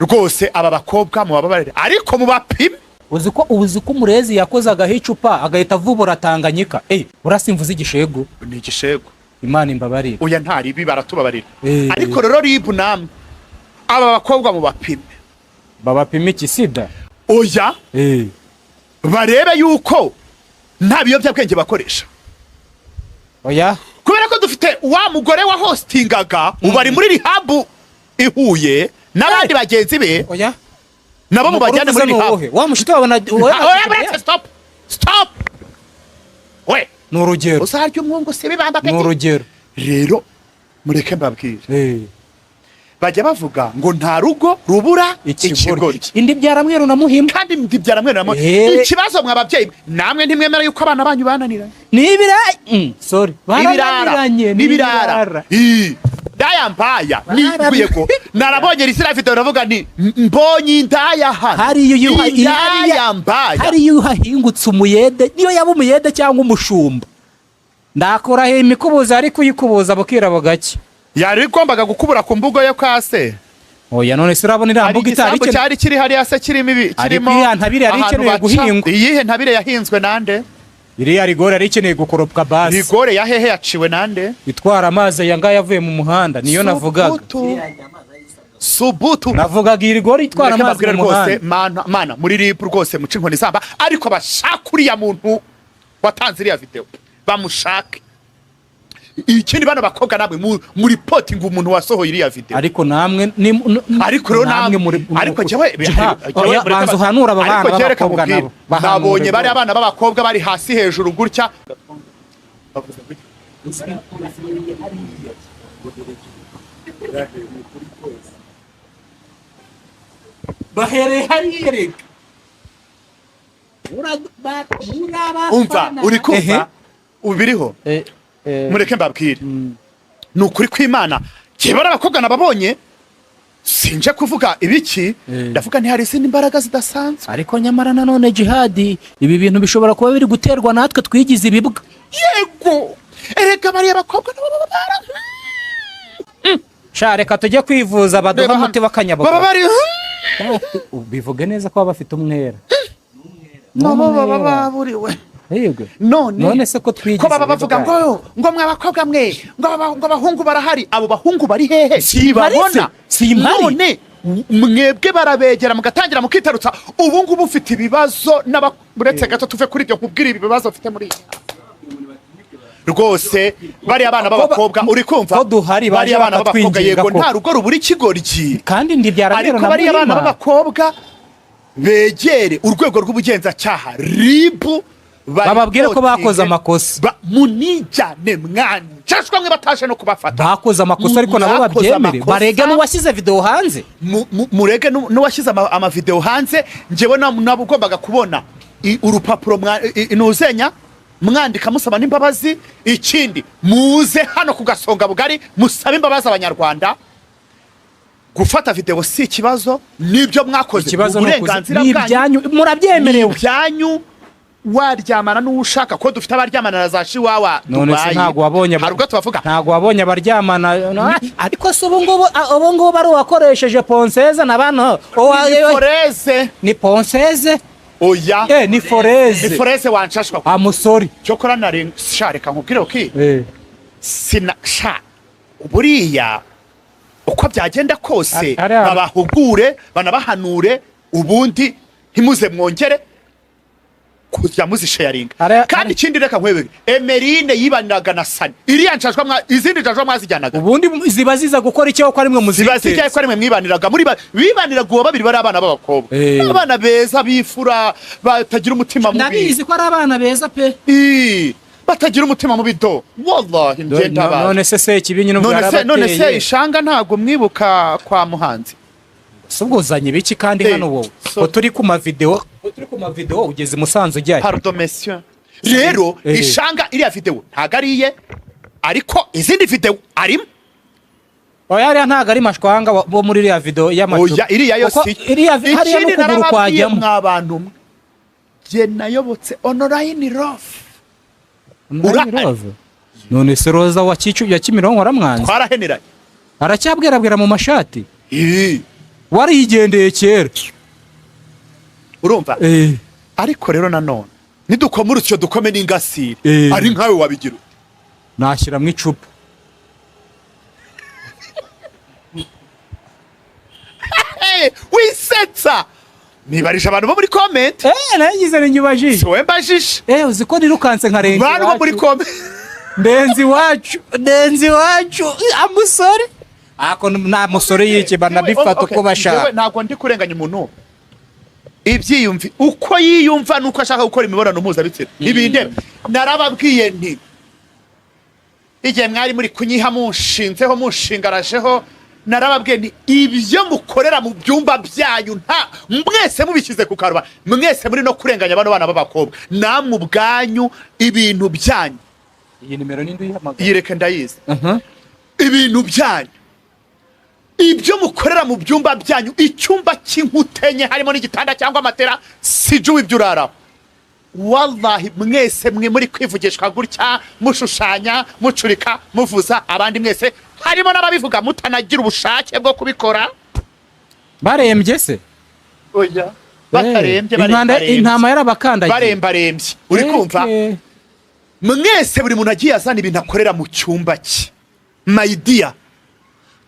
[SPEAKER 1] rwose aba bakobwa mubabarire ariko mubapime.
[SPEAKER 3] uzi ko umurezi yakoze agahicupa agahita avubura Tanganyika urasimvuza igishego
[SPEAKER 1] ni igishego
[SPEAKER 3] Imana imbabarire
[SPEAKER 1] oya ntari ibi baratubabarira ariko rero ribu namwe aba bakobwa mubapime
[SPEAKER 3] babapime ikisida
[SPEAKER 1] oya barebe yuko nta biyobyabwenge bakoresha
[SPEAKER 3] oya
[SPEAKER 1] kubera ko dufite wa mugore wa hostingaga ubu ari muri rihabu ihuye n'abandi bagenzi be
[SPEAKER 3] oya
[SPEAKER 1] nabo mubajyane muri rihabu
[SPEAKER 3] wa mushito wabona
[SPEAKER 1] oya stop we
[SPEAKER 3] ni urugero
[SPEAKER 1] usarye umwungu se bibamba
[SPEAKER 3] ni urugero
[SPEAKER 1] rero mureke mbabwire bajya bavuga ngo nta rugo rubura ikigoryi
[SPEAKER 3] indi byaramweru na muhimba
[SPEAKER 1] kandi indi byaramweru na muhimba ikibazo mwababyeyi namwe ntimwemera yuko abana banyu bananiranye
[SPEAKER 3] sorry
[SPEAKER 1] n'ibirara ndaya mbaya nibuye ko narabonye risira video navuga ni mbonye indaya hano
[SPEAKER 3] hari iyo uhahingutse umuyede niyo yaba umuyede cyangwa umushumba ndakora he imikubuza ariko uyikubuza bukira bugake
[SPEAKER 1] yari gombaga gukubura ku mbugo yo kwase
[SPEAKER 3] oya none se urabona irambuga itari
[SPEAKER 1] cyari kiri hari ase kirimo ibi kirimo
[SPEAKER 3] ntabire yari ikeneye guhingwa
[SPEAKER 1] iyihe ntabire yahinzwe nande
[SPEAKER 3] iriya rigore yari ikeneye gukoropwa basi
[SPEAKER 1] rigore yahehe yaciwe nande
[SPEAKER 3] itwara amazi yanga yavuye mu muhanda niyo navugaga
[SPEAKER 1] Subutu
[SPEAKER 3] navugaga irigore itwara amazi mu
[SPEAKER 1] muhanda mana muri rip rwose muca inkoni zamba ariko bashaka uriya muntu watanze iriya video bamushake. Ikindi bana bakobwa namwe muri poting umuntu wasohoye iriya video
[SPEAKER 3] ariko namwe
[SPEAKER 1] ariko rero namwe ariko jewe
[SPEAKER 3] banzu hanura abana
[SPEAKER 1] b'abakobwa nabo nabonye bari abana b'abakobwa bari hasi hejuru gutya
[SPEAKER 3] bahere harire
[SPEAKER 1] umva uri kumva ubiriho mureke mbabwire nukuri kw'Imana kibara abakobwa nababonye sinje kuvuga ibiki ndavuga ntihari izindi mbaraga zidasanzwe.
[SPEAKER 3] ariko nyamara nanone jihadi ibi bintu bishobora kuba biri guterwa natwe twigize ibibwa.
[SPEAKER 1] Yego erega bariya bakobwa nabo babara
[SPEAKER 3] sha reka tujye kwivuza baduha umuti w'akanyabuga
[SPEAKER 1] baba bari
[SPEAKER 3] bivuge neza ko baba bafite umwera
[SPEAKER 1] nabo baba baburiwe.
[SPEAKER 3] yego
[SPEAKER 1] none
[SPEAKER 3] se ko twigize
[SPEAKER 1] ko baba bavuga ngo mwe abakobwa mwe ngo abahungu barahari, abo bahungu bari hehe? Sibabona. None mwebwe barabegera mugatangira mukitarutsa. Ubu ngubu ufite ibibazo uretse gato tuve kuri ibyo nkubwira ibi bibazo ufite muri rwose bari abana b'abakobwa uri kumva
[SPEAKER 3] ko duhari
[SPEAKER 1] bari abana b'abakobwa yego nta rugo rubura ikigoryi
[SPEAKER 3] kandi ndibyarabera
[SPEAKER 1] ariko bari abana b'abakobwa begere urwego rw'ubugenzacyaha ribu
[SPEAKER 3] bababwire ko bakoze amakosa
[SPEAKER 1] munijyane mwanjashwa mwe batashe no kubafata
[SPEAKER 3] bakoze amakosa ariko nabo babyemere barege n'uwashyize video hanze
[SPEAKER 1] murege n'uwashyize amavideo hanze njyewe nabo ugombaga kubona urupapuro inuzenya mwandika musaba n'imbabazi. Ikindi muze hano ku Gasonga Bugari musaba imbabazi abanyarwanda. Gufata video si ikibazo, nibyo mwakoze uburenganzira
[SPEAKER 3] bwanyu murabyemerewe
[SPEAKER 1] byanyu. Waryamana n'ushaka ko dufite abaryamana na za Chiwawa
[SPEAKER 3] Dubai. Ntago wabonye
[SPEAKER 1] harugo tubavuga
[SPEAKER 3] ntago wabonye abaryamana ariko se ubu ngubu bari wakoresheje ponseze na bano
[SPEAKER 1] foreze
[SPEAKER 3] ni ponseze
[SPEAKER 1] oya
[SPEAKER 3] ni foreze
[SPEAKER 1] wanshashwa
[SPEAKER 3] amusori
[SPEAKER 1] cyo kora nari shareka nkubwire uki sina sha buriya uko byagenda kose babahugure banabahanure ubundi ntimuze mwongere kujya muzisharinga. Kandi ikindi reka nkwebe Emerine yibaniraga na Sani iriya nshashwa izindi njashwa mwazijyanaga
[SPEAKER 3] ubundi ziba ziza gukora icyo ko ari mwe muzite
[SPEAKER 1] ziba zijya ko ari mwe mwibaniraga muri bibaniraga uwo babiri bari abana b'abakobwa abana beza bifura batagira umutima mubi.
[SPEAKER 3] Nabizi ko ari abana beza pe
[SPEAKER 1] batagira umutima mubi do wallahi ngenda ba
[SPEAKER 3] none se kibinyi no bwarabateye
[SPEAKER 1] none se ishanga ntago mwibuka kwa Muhanzi
[SPEAKER 3] subwuzanye biki kandi hano wowe ko turi ku mavideo ugeze Musanze ujyaye.
[SPEAKER 1] Pardon monsieur rero ishanga iriya video ntago ariye ariko izindi video arimo
[SPEAKER 3] oya ariya ntago ari mashwanga bo muri iriya video y'amacupa
[SPEAKER 1] oya iriya yo si
[SPEAKER 3] iriya hariya no kuguru kwajyamo
[SPEAKER 1] mwabantu je nayobotse online love
[SPEAKER 3] none se Roza wa Kicu ya Kimironko aramwanze
[SPEAKER 1] twaraheneranye
[SPEAKER 3] aracyabwirabwira mu mashati warigendeye kera
[SPEAKER 1] urumva ariko rero nanone nidukoma urutyo dukome n'ingasire ari nkawe wabigira
[SPEAKER 3] nashyira mu icupa
[SPEAKER 1] wisetsa nibarisha abantu bo muri comment
[SPEAKER 3] nagize nyubajije
[SPEAKER 1] wowe mbajije
[SPEAKER 3] uzi ko nirukanse nkarenga
[SPEAKER 1] abantu bo muri comment
[SPEAKER 3] ndenzi wacu amusore ako nta musore yiki banabifata uko bashaka
[SPEAKER 1] ntago ndi kurenganya umuntu ibyiyumvi uko yiyumva nuko ashaka gukora imibonano mpuzabitsina ibinde narababwiye nti igihe mwari muri kunyiha munshinzeho munshingarajeho narababwiye nti ibyo mukorera mu byumba byanyu nta mwese mubishyize ku karuba mwese muri no kurenganya abana bana b'abakobwa namwe ubwanyu ibintu byanyu
[SPEAKER 3] iyi nimero ni nduyihamagara
[SPEAKER 1] yireke ndayizi ibintu byanyu ibyo mukorera mu byumba byanyu icyumba cy'inkutenye harimo n'igitanda cyangwa matera sijuwe ibyo uraraho wallahi mwese mwe muri kwivugishwa gutya mushushanya mucurika muvuza abandi mwese harimo n'ababivuga mutanagira ubushake bwo kubikora
[SPEAKER 3] barembye se
[SPEAKER 1] oya batarembye
[SPEAKER 3] intama yarabakandagiye
[SPEAKER 1] barembarembye uri kumva mwese buri muntu agiye azana ibintu akorera mu cyumba cye my dear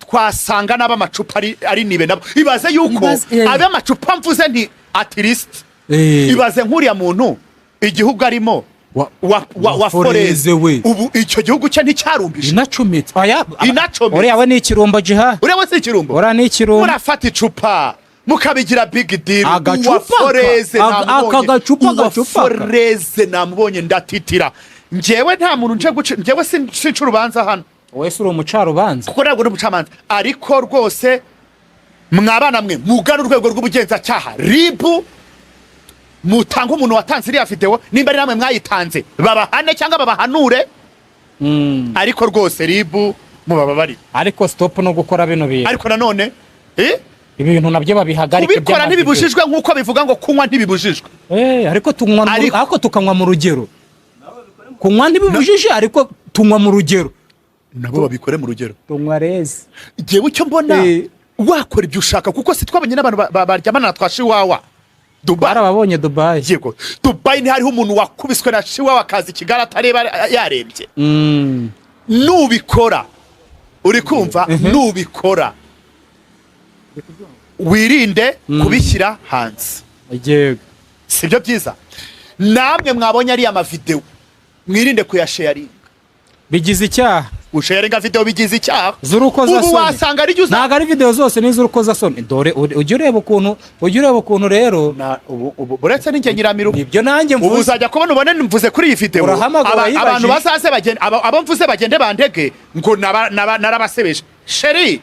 [SPEAKER 1] twasanga n'abamacupa ari nibe nabo ibaze yuko abamacupa mvuze nti at least ibaze nk'uriya muntu igihugu arimo wa foreze ubu icyo gihugu cye nticyarumbije
[SPEAKER 3] inacumitse uriya we ni ikirumbo jiha
[SPEAKER 1] uriya we si ikirumbo
[SPEAKER 3] uriya ni ikirumbo
[SPEAKER 1] murafata icupa mukabigira big deal
[SPEAKER 3] uwa
[SPEAKER 1] foreze namubonye ndatitira njyewe nta muntu nje guca njyewe sinca urubanza hano
[SPEAKER 3] wese uri umucarubanza
[SPEAKER 1] kuko ntabwo uri umucamanza ariko rwose mwabana mwe mugana urwego rw'ubugenzacyaha ribu mutanga umuntu watanze iriya video nimba ari namwe mwayitanze babahane cyangwa babahanure ariko rwose ribu mubababari
[SPEAKER 3] ariko stop no gukora bino bintu
[SPEAKER 1] ariko nanone
[SPEAKER 3] ibi bintu nabyo babihagarika
[SPEAKER 1] kubikora ntibibujijwe nk'uko bivuga ngo kunywa ntibibujijwe
[SPEAKER 3] ariko tukanywa mu rugero. Kunywa ntibibujije ariko tunywa mu rugero.
[SPEAKER 1] Nabo babikore mu rugero.
[SPEAKER 3] Tunywa rezi.
[SPEAKER 1] Jewe icyo mbona wakora ibyo ushaka kuko si twabonye n'abantu baryamana na twa Chihuahua. Dubai
[SPEAKER 3] barababonye Dubai.
[SPEAKER 1] Yego. Dubai ni hariho umuntu wakubiswe na Chihuahua akazi Kigali atareba yarebye. Nubikora uri kumva nubikora wirinde kubishyira hanze.
[SPEAKER 3] Yego.
[SPEAKER 1] Sibyo byiza. Namwe mwabonye ari amavideo mwirinde kuyasharinga.
[SPEAKER 3] Bigize icyaha.
[SPEAKER 1] Usharinga video bigize icyaha.
[SPEAKER 3] Zurukoza
[SPEAKER 1] soni. Ubu wasanga ari juza.
[SPEAKER 3] Naga ari video zose ni zurukoza soni. Dore ujye ureba ukuntu rero.
[SPEAKER 1] Ubu buretse n'inge nyiramiru.
[SPEAKER 3] Ibyo nanjye mvuze.
[SPEAKER 1] Ubu uzajya kubona ubone mvuze kuri iyi video. Abantu basaze bagende abo mvuze bagende bandege ngo narabasebeje. Sheri.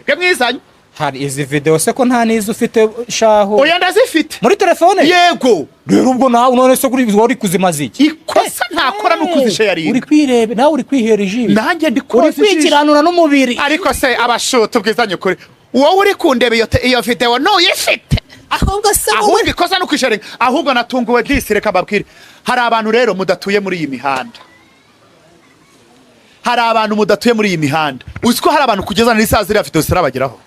[SPEAKER 1] Ke mwizanye.
[SPEAKER 3] Hari izi video se ko nta nizo ufite shaho.
[SPEAKER 1] Oya ndazifite.
[SPEAKER 3] Muri telefone?
[SPEAKER 1] Yego.
[SPEAKER 3] Rero ubwo nawe none se kuri wari kuzimaza iki?
[SPEAKER 1] Ikosa ntakora n'ukuzishe yari.
[SPEAKER 3] Uri kwirebe nawe uri kwihera ijisho.
[SPEAKER 1] Nanjye ndikoze
[SPEAKER 3] ijisho. Uri kwikiranura n'umubiri.
[SPEAKER 1] Ariko se abashuto bwizanye kuri. Wowe uri kundebe iyo video no yifite.
[SPEAKER 3] Ahubwo se
[SPEAKER 1] ahubwo ikosa n'ukwisharinga. Ahubwo natunguwe disi reka babwire. Hari abantu rero mudatuye muri iyi mihanda. Hari abantu mudatuye muri iyi mihanda. Uziko hari abantu kugeza n'isaha ziri afite zirabageraho.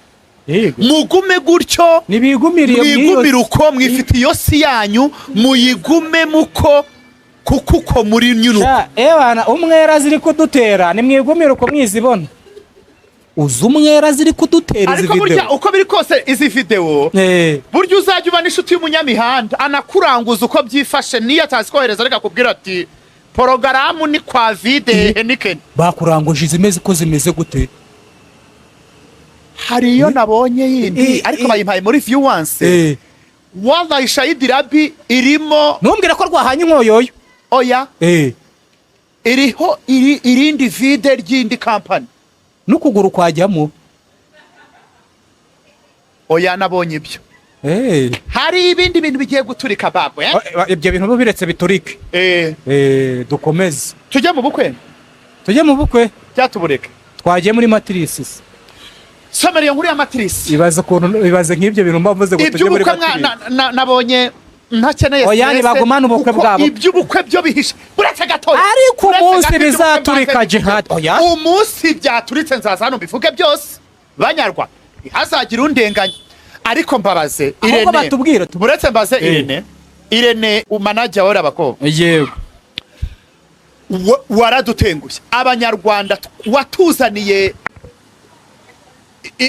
[SPEAKER 1] Mugume gutyo mwigumire uko mwifite iyo si yanyu muyigume muko kuko muri nyuruko
[SPEAKER 3] ebana umwera ziri kudutera ni mwigumire uko mwizibona uzi umwera ziri kudutera izi video
[SPEAKER 1] ariko burya uko biri kose izi video burya uzajya uba n'ishuti y'umunyamihanda anakuranguza uko byifashe niyo atazi kohereza reka kubwira ati porogaramu ni kwa vide Heineken
[SPEAKER 3] bakuranguje izimeze ko zimeze gute
[SPEAKER 1] hari iyo nabonye yindi ariko bayimpaye muri viewance wallahi Shahidi Rabi irimo
[SPEAKER 3] numbwira ko rwahanye inkoyoyo
[SPEAKER 1] oya iriho irindi vide ry'indi company
[SPEAKER 3] n'ukuguru kwajyamo
[SPEAKER 1] oya nabonye ibyo hari ibindi bintu bigiye guturika babo
[SPEAKER 3] ibyo bintu biretse biturike dukomeze
[SPEAKER 1] tujye mu bukwe
[SPEAKER 3] cyatubureke twagiye muri matrices
[SPEAKER 1] Someriyo nkuri ya matrice
[SPEAKER 3] ibaze nk'ibyo bintu mbavuze ngo tujye muri matrice
[SPEAKER 1] nabonye ntakeneye
[SPEAKER 3] oya ni bagumana ubukwe bwabo
[SPEAKER 1] iby'ubukwe byo bihishe buretse gatoya
[SPEAKER 3] ariko umunsi bizaturika jihad
[SPEAKER 1] oya umunsi byaturitse nzaza hano bivuge byose banyarwa hazagira undenganya ariko mbabaze Irene buretse mbaze Irene umanager wora abakobwa
[SPEAKER 3] yego
[SPEAKER 1] waradutengushye abanyarwanda watuzaniye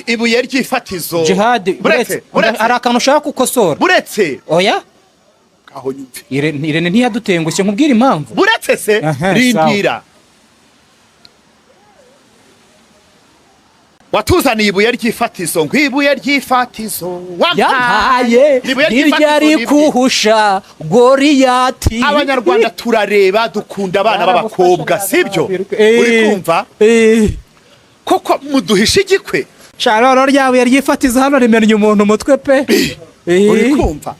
[SPEAKER 1] ibuye ry'ifatizo
[SPEAKER 3] jihad buretse arakantu ushaka gukosora
[SPEAKER 1] buretse
[SPEAKER 3] oya
[SPEAKER 1] aho nyumve
[SPEAKER 3] Irene ntiyadutengushye nkubwira impamvu
[SPEAKER 1] buretse se rindira watuzaniye ibuye ry'ifatizo nk'ibuye ry'ifatizo
[SPEAKER 3] wampaye ntiryari kuhusha Goriyati
[SPEAKER 1] abanyarwanda turareba dukunda abana b'abakobwa sibyo uri kumva koko muduhisha igikwe
[SPEAKER 3] sharoro ryabuye ryifatiza hano rimennye umuntu umutwe pe
[SPEAKER 1] uri kumva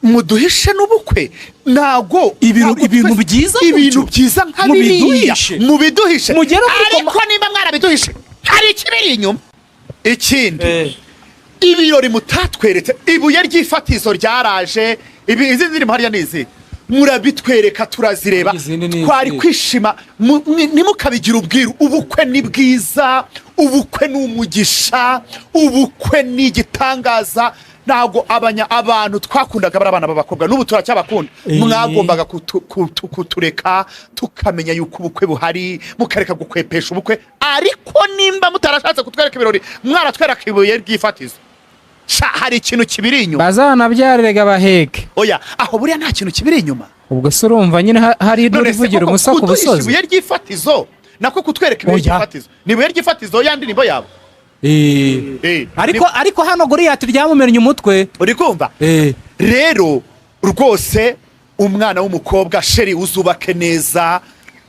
[SPEAKER 1] muduhishe n'ubukwe nago
[SPEAKER 3] ibintu
[SPEAKER 1] byiza nk'abiriya mubiduhishe ariko nimba mwarabiduhishe hari ikibiri inyuma ikindi ibirori mutatweretse ibuye ry'ifatizo ryaraje izi zirimo hariya n'izi murabitwereka turazireba twari kwishima nimukabigira ubwiru ubukwe ni bwiza ubukwe ni umugisha ubukwe ni igitangaza ntago abantu twakundaga abana b'abakobwa n'ubu turacyabakunda mwagombaga kutureka tukamenya yuko ubukwe buhari mukareka gukwepesha ubukwe ariko nimba mutarashatse kutwereka ibirori mwaratwereka ibuye ry'ifatizo hari ikintu kibiri inyuma
[SPEAKER 3] bazanabyarega baheke
[SPEAKER 1] oya aho buriya nta kintu kibiri inyuma
[SPEAKER 3] ubwo se urumva nyine hari ivugira umusa ku busozi
[SPEAKER 1] ibuye ry'ifatizo nako kutwereka ibuye ry'ifatizo ni ibuye ry'ifatizo yandi nimbo yabo
[SPEAKER 3] ariko hano Goriyati ryamumennye umutwe
[SPEAKER 1] uri kumva rero rwose umwana w'umukobwa sheri uzubake neza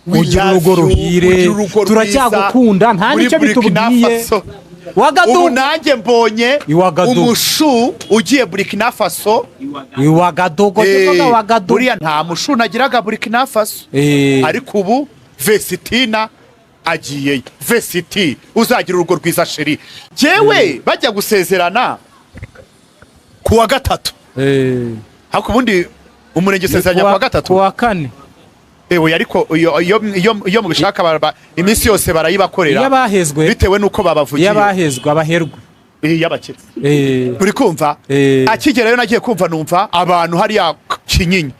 [SPEAKER 3] ugira urugo ruhire turacyagukunda nta nicyo bitubwiye
[SPEAKER 1] ubu nanjye mbonye umushu ugiye Burkina Faso
[SPEAKER 3] Wagadugu
[SPEAKER 1] buriya nta mushu nagiraga Burkina Faso ariko ubu Vesitina agiyeyo vesiti uzagira urugo rwiza sheri jewe bajya gusezerana ku wa gatatu hako ubundi umurenge usezeranya ku wa gatatu
[SPEAKER 3] ku wa kane
[SPEAKER 1] ewe ariko iyo mubishaka iminsi yose barayibakorera
[SPEAKER 3] yabahezwe
[SPEAKER 1] bitewe nuko babavugiye
[SPEAKER 3] yabahezwe abaherwe
[SPEAKER 1] y'abakire uri kumva akigerayo nagiye kumva numva abantu hariya Kinyinya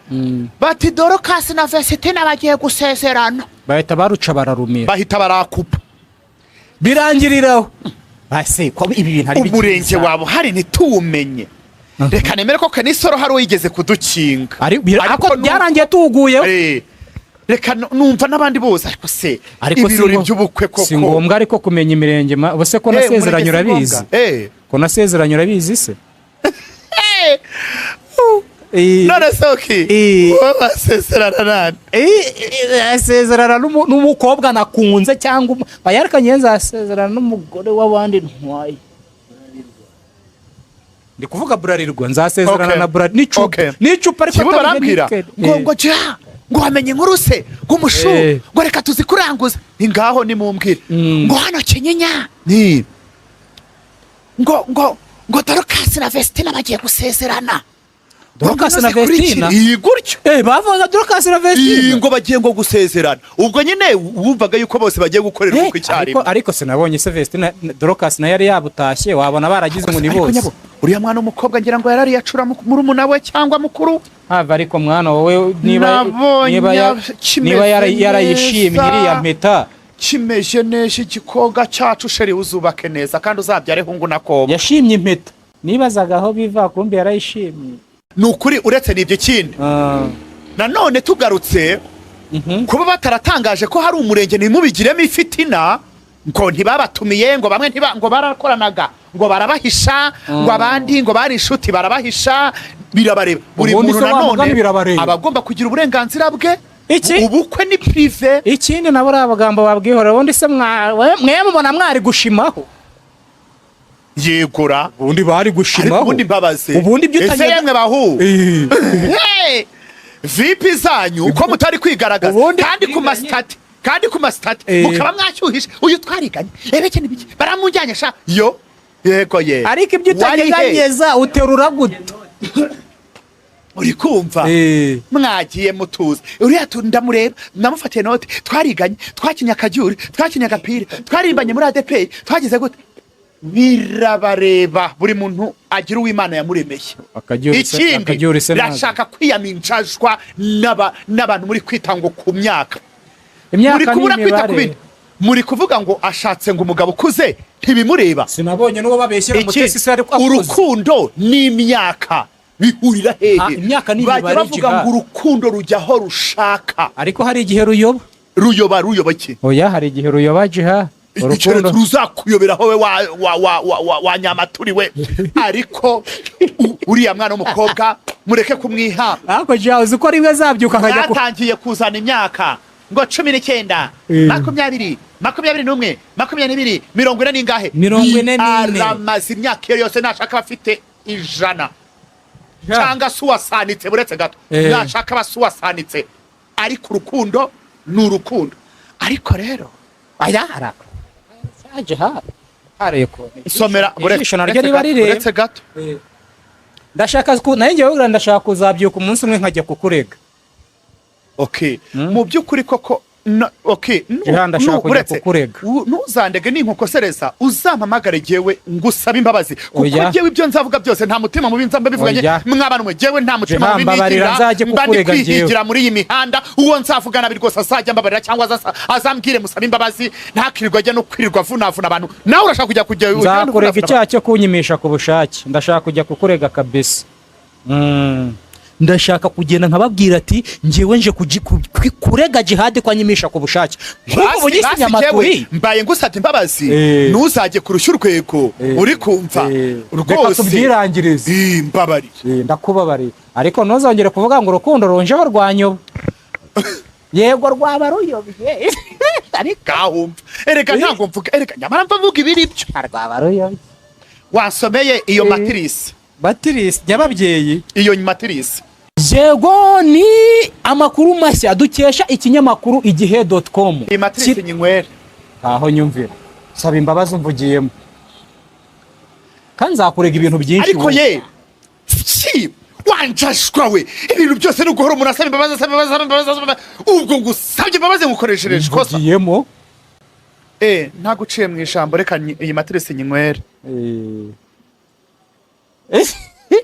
[SPEAKER 1] bati Dorcas na Vesite nabagiye gusezerana
[SPEAKER 3] bahita baruca bararumira
[SPEAKER 1] bahita barakupa
[SPEAKER 3] birangiriraho base ko ibi bintu ari
[SPEAKER 1] umurenge wabo hari ntituwumenye reka nemere ko kanisoro hari uyigeze kudukinga
[SPEAKER 3] ariko byarangiye tuguye
[SPEAKER 1] reka numva n'abandi bose ariko se ibirori by'ubukwe koko
[SPEAKER 3] si ngombwa ariko kumenya imirenge bose ko nasezeranye urabizi ko nasezeranye urabizi se
[SPEAKER 1] none soki wasezerana nani
[SPEAKER 3] asezerana n'umukobwa nakunze cyangwa bayarekanye nzasezerana n'umugore w'abandi ntwaye ndi kuvuga Burarirwa nzasezerana na Burarirwa n'icupa ariko
[SPEAKER 1] barambwira ngo ja ngo wamenye inkuru se ngo umushu ngo reka tuzikuranguza ngaho nimumbwire ngo hano Kinyinya ni ngo Dorcas na Vestina bagiye gusezerana
[SPEAKER 3] Dorcas na Vestina
[SPEAKER 1] gutyo
[SPEAKER 3] bavuga Dorcas na Vestina
[SPEAKER 1] ngo bagiye ngo gusezerana ubwo nyine wumvaga yuko bose bagiye gukorera ubukwe icyarimwe
[SPEAKER 3] ariko sinabonye se Vestina Dorcas na yari yabutashye wabona baragize ngo ni bose
[SPEAKER 1] uriya mwana umukobwa ngira ngo yarari yacura murumuna we cyangwa mukuru
[SPEAKER 3] hava ariko mwana wowe niba yarayishimye iriya mpeta
[SPEAKER 1] kimeje neshe igikoga cyacu sheri uzubake neza kandi uzabyare hungu nakobwa
[SPEAKER 3] yashimye impeta nibazaga aho biva kumbe yarayishimye
[SPEAKER 1] nukuri uretse n'ibyo kindi nanone tugarutse kuba bataratangaje ko hari umurenge nimubigiremo ifitina ngo ntibabatumiye ngo bamwe ngo barakoranaga ngo barabahisha ngo abandi ngo bari inshuti barabahisha birabareba buri muntu nanone abagomba kugira uburenganzira bwe ubukwe ni prive
[SPEAKER 3] ikindi nabo abagambo babwihora ubundi se mwe mubona mwari gushimaho
[SPEAKER 1] yegura
[SPEAKER 3] ubundi bari gushimaho
[SPEAKER 1] ubundi mbabaze
[SPEAKER 3] ubundi
[SPEAKER 1] ese yemwe bahu vipi zanyu uko mutari kwigaragaza kandi ku masitati mukaba mwashyuhisha uyu twariganye ebeke nibiki baramujyanye sha yo yego ye
[SPEAKER 3] ariko ibyo utageganyeza uterura gute
[SPEAKER 1] uri kumva mwagiye mutuza uriya ndamureba namufatiye note twariganye twakinya akajyuri twakinya agapira twarimbanye muri ADP twagize gute birabareba buri muntu agira uw'Imana yamuremeye ikindi rashaka kwiyaminjajwa n'abantu muri kwitango ku myaka muri kubura kwita ku bintu muri kuvuga ngo ashatse ngo umugabo ukuze ntibimureba
[SPEAKER 3] sinabonye n'uwo babeshyira umutesi se ari kwakuze
[SPEAKER 1] urukundo n'imyaka bihurira hehe bajya bavuga ngo urukundo rujyaho rushaka
[SPEAKER 3] ariko hari igihe ruyoba ki oya hari igihe ruyoba jiha
[SPEAKER 1] urukundo ruzakuyoberaho we wa nyamaturi we ariko uriya mwana w'umukobwa mureke kumwiha
[SPEAKER 3] ariko jiha uzi ko rimwe zabyuka akajya
[SPEAKER 1] yatangiye kuzana imyaka ngo 19 20 21 22 40 n'ingahe
[SPEAKER 3] 44
[SPEAKER 1] aramaze imyaka yose nashaka bafite 100 cyangwa suwasanitse buretse gato nashaka basuwasanitse ariko urukundo n'urukundo ariko rero ayara saje hareko somera buretse gato
[SPEAKER 3] ndashaka nanjye wowe ndashaka kuzabyuka umunsi umwe nkajya kukurega
[SPEAKER 1] mu by'ukuri koko ntuzandege n'inkokosereza uzampamagare jewe ngusaba imbabazi kuko jewe ibyo nzavuga byose nta mutima mubi nzamba bivuganye mwabana mwe jewe nta mutima mubi mba ndi kwihigira muri iyi mihanda uwo nzavugana biri rwose azajya mbabarira cyangwa azambwire musaba imbabazi ntakirirwa ajya no kwirirwa vunavuna abantu nawe urashaka kujya
[SPEAKER 3] nzakurega icyaha cyo kunyimisha ku bushake ndashaka kujya kukurega kabisa ndashaka kugenda nkababwira ati ngewe nje kurega jihad kwanyimisha ku bushake kuko bugisinya amaturi
[SPEAKER 1] mbaye ngusate imbabazi ntuzajye kurusha urwego uri kumva
[SPEAKER 3] rwose tubyirangirize
[SPEAKER 1] mbabarira
[SPEAKER 3] ndakubabariye ariko ntuzongere kuvuga ngo urukundo runjeho rwanyoba yego rwaba ruyobye
[SPEAKER 1] ariko kahumva erega ntabwo mvuga erega nyamara mvuga ibiri byo
[SPEAKER 3] rwaba ruyobye
[SPEAKER 1] wasomeye iyo matirisi
[SPEAKER 3] nyababyeyi
[SPEAKER 1] iyo matirisi
[SPEAKER 3] yego ni amakuru mashya dukesha ikinyamakuru igihe.com
[SPEAKER 1] iyi matirisi nyinywera
[SPEAKER 3] aho nyumvira saba imbabazi umvugiyemo kandi nzakurega ibintu byinshi
[SPEAKER 1] ariko ye wanjashwa we ibintu byose ni uguhora umuntu asaba imbabazi ubwo ngusabye imbabazi ngukoreshereje ikosa
[SPEAKER 3] mvugiyemo
[SPEAKER 1] ntago uciye mu ijambo reka iyi matirisi nyinywere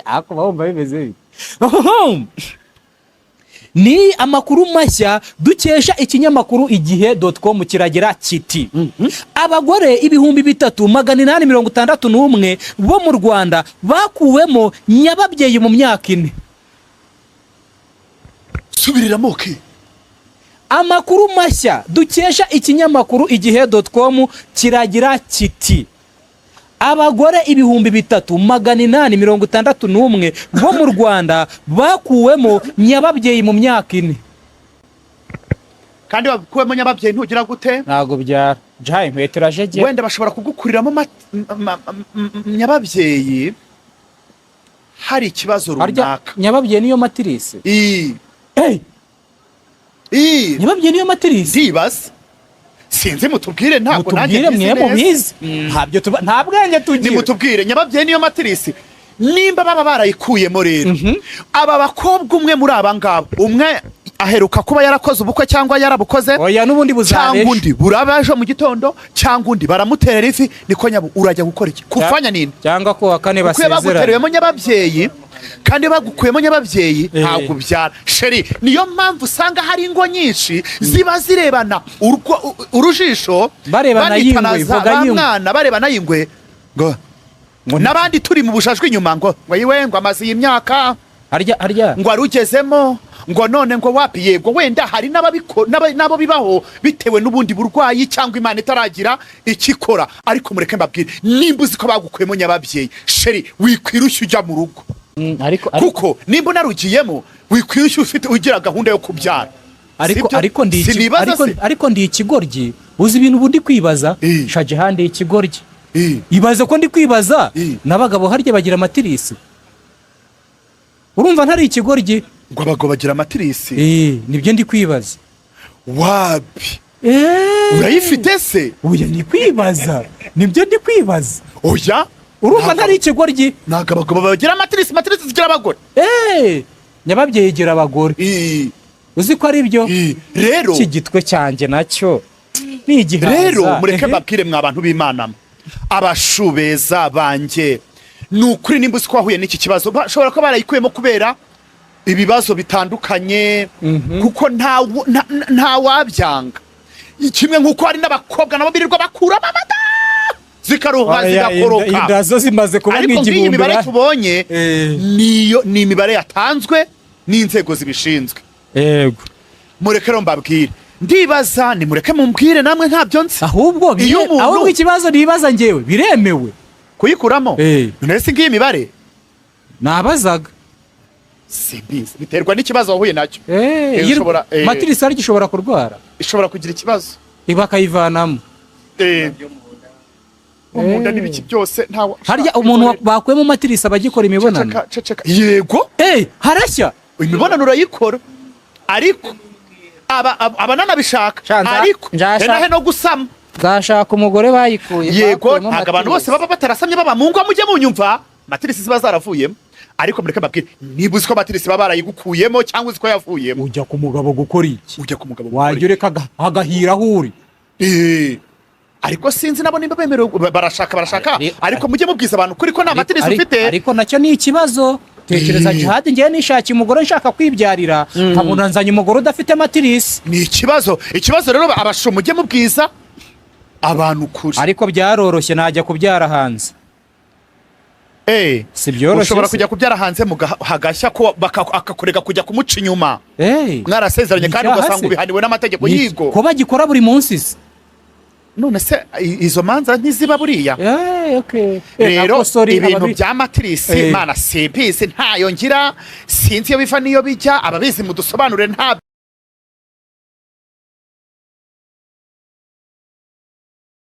[SPEAKER 3] ako bawumva bimeze ni amakuru mashya dukesha ikinyamakuru igihe.com kiragira kiti abagore 3,861 bo mu Rwanda bakuwemo nyababyeyi mu myaka 4.
[SPEAKER 1] subiriramo ke
[SPEAKER 3] amakuru mashya dukesha ikinyamakuru igihe.com kiragira kiti abagore 3,861 bo mu Rwanda bakuwemo nyababyeyi mu myaka 4.
[SPEAKER 1] kandi bakuwemo nyababyeyi ntugira gute
[SPEAKER 3] ntago byara jaye inkweto irajege
[SPEAKER 1] wenda bashobora kugukuriramo nyababyeyi hari ikibazo runaka.
[SPEAKER 3] nyababyeyi niyo matirisi nyababyeyi niyo matirisi
[SPEAKER 1] ndibaza sinzi mutubwire ntabwo
[SPEAKER 3] nanjye bizi ntabyo nta bwenge tugira
[SPEAKER 1] nimutubwire nyababyeyi niyo matirisi nimba baba barayikuyemo rero aba bakobwa umwe muri aba ngabo umwe aheruka kuba yarakoze ubukwe cyangwa yarabukoze
[SPEAKER 3] oya nubundi buzaresha
[SPEAKER 1] cyangwa undi burabaje mu gitondo cyangwa undi baramutera ifi niko nyabu urajya gukora iki kufanya nini
[SPEAKER 3] cyangwa ko wakane basezera
[SPEAKER 1] bagutereyemo nyababyeyi kandi bagukuyemo nyababyeyi ntabwo byara sheri niyo mpamvu usanga hari ingo nyinshi ziba zirebana urujisho
[SPEAKER 3] barebana yingwe
[SPEAKER 1] vuga mwana barebana yingwe ngo nabandi turi mu bushashwe inyuma ngo yiwe ngo amazi y'imyaka
[SPEAKER 3] harya
[SPEAKER 1] ngo arugezemo ngo none ngo wapi yego wenda hari nabo bibaho bitewe n'ubundi burwayi cyangwa Imana itaragira ikikora ariko mureke mbabwire nimba uzi ko bagukuyemo nyababyeyi sheri wikwirushya ujya mu rugo kuko nimba unarugiyemo wikwirushya ufite ugira gahunda yo kubyara
[SPEAKER 3] ariko ndi ikigoryi uzi ibintu ubundi kwibaza shaje handi ikigoryi ibaze ko ndi kwibaza n'abagabo harya bagira amatirisi urumva ntari ikigoryi
[SPEAKER 1] ngo abagabo bagira amatirisi
[SPEAKER 3] nibyo ndi kwibaza
[SPEAKER 1] wapi urayifite se
[SPEAKER 3] oya ndi kwibaza nibyo ndi kwibaza
[SPEAKER 1] oya
[SPEAKER 3] urumva ntari ikigoryi
[SPEAKER 1] ntabwo abagabo bagira amatirisi zigira abagore
[SPEAKER 3] nyababyeyi igira abagore uzi ko ari byo
[SPEAKER 1] rero
[SPEAKER 3] iki gitwe cyanjye nacyo ni igihaza
[SPEAKER 1] rero mureke mbabwire mwa bantu b'Imana abashubeza banjye ni ukuri nimba uzi ko wahuye n'iki kibazo bashobora kuba barayikuyemo kubera ibibazo bitandukanye kuko nta wabyanga kimwe nk'uko hari n'abakobwa nabo birirwa bakura amada zikaruha zigakoroka
[SPEAKER 3] indazo zimaze kuba nk'igihumbi
[SPEAKER 1] ariko imibare tubonye ni imibare yatanzwe n'inzego zibishinzwe
[SPEAKER 3] yego
[SPEAKER 1] mureke rero mbabwire ndibaza ni mureke mumbwire namwe ntabyo nzi
[SPEAKER 3] ahubwo ikibazo nibaza njyewe biremewe
[SPEAKER 1] kuyikuramo none se ngiyi imibare
[SPEAKER 3] nabazaga
[SPEAKER 1] simbizi biterwa n'ikibazo wahuye nacyo
[SPEAKER 3] matirisi ari gishobora kurwara
[SPEAKER 1] ishobora kugira ikibazo
[SPEAKER 3] bakayivanamo
[SPEAKER 1] umunda n'ibiki byose
[SPEAKER 3] harya umuntu bakuyemo matirisi abagikora imibonano
[SPEAKER 1] yego
[SPEAKER 3] harashya
[SPEAKER 1] imibonano urayikora ariko abananabishaka ariko nahe no gusama
[SPEAKER 3] zashaka umugore bayikuye
[SPEAKER 1] yego ntabwo abantu bose baba batarasamye baba mu ngo mujye munyumva matirisi ziba zaravuyemo ariko mureke mbabwire niba uzi ko matirisi baba barayigukuyemo cyangwa uzi ko yavuyemo
[SPEAKER 3] ujya ku mugabo gukora iki
[SPEAKER 1] ujya ku mugabo
[SPEAKER 3] wajya ureka agahira aho uri
[SPEAKER 1] ariko sinzi nabo nimba bemerewe barashaka ariko mujye mubwiza abantu kuri ko nta matirisi ufite
[SPEAKER 3] ariko nacyo ni ikibazo tekereza jihadi ngiye nishakiye umugore nshaka kwibyarira nkabona nzanye umugore udafite matirisi
[SPEAKER 1] ni ikibazo rero abasho mujye mubwiza abantu kuri
[SPEAKER 3] ariko byaroroshye najya kubyara hanze
[SPEAKER 1] si byoroshye ushobora kujya kubyara hanze hagashya ko akakurega kujya kumuca inyuma mwarasezeranye kandi ugasanga ubihaniwe n'amategeko yigo
[SPEAKER 3] ko bagikora buri munsi se
[SPEAKER 1] none se izo manza ntiziba buriya rero ibintu bya matirisi Mana simbizi ntayo ngira sinzi iyo biva n'iyo bijya ababizi mudusobanure nta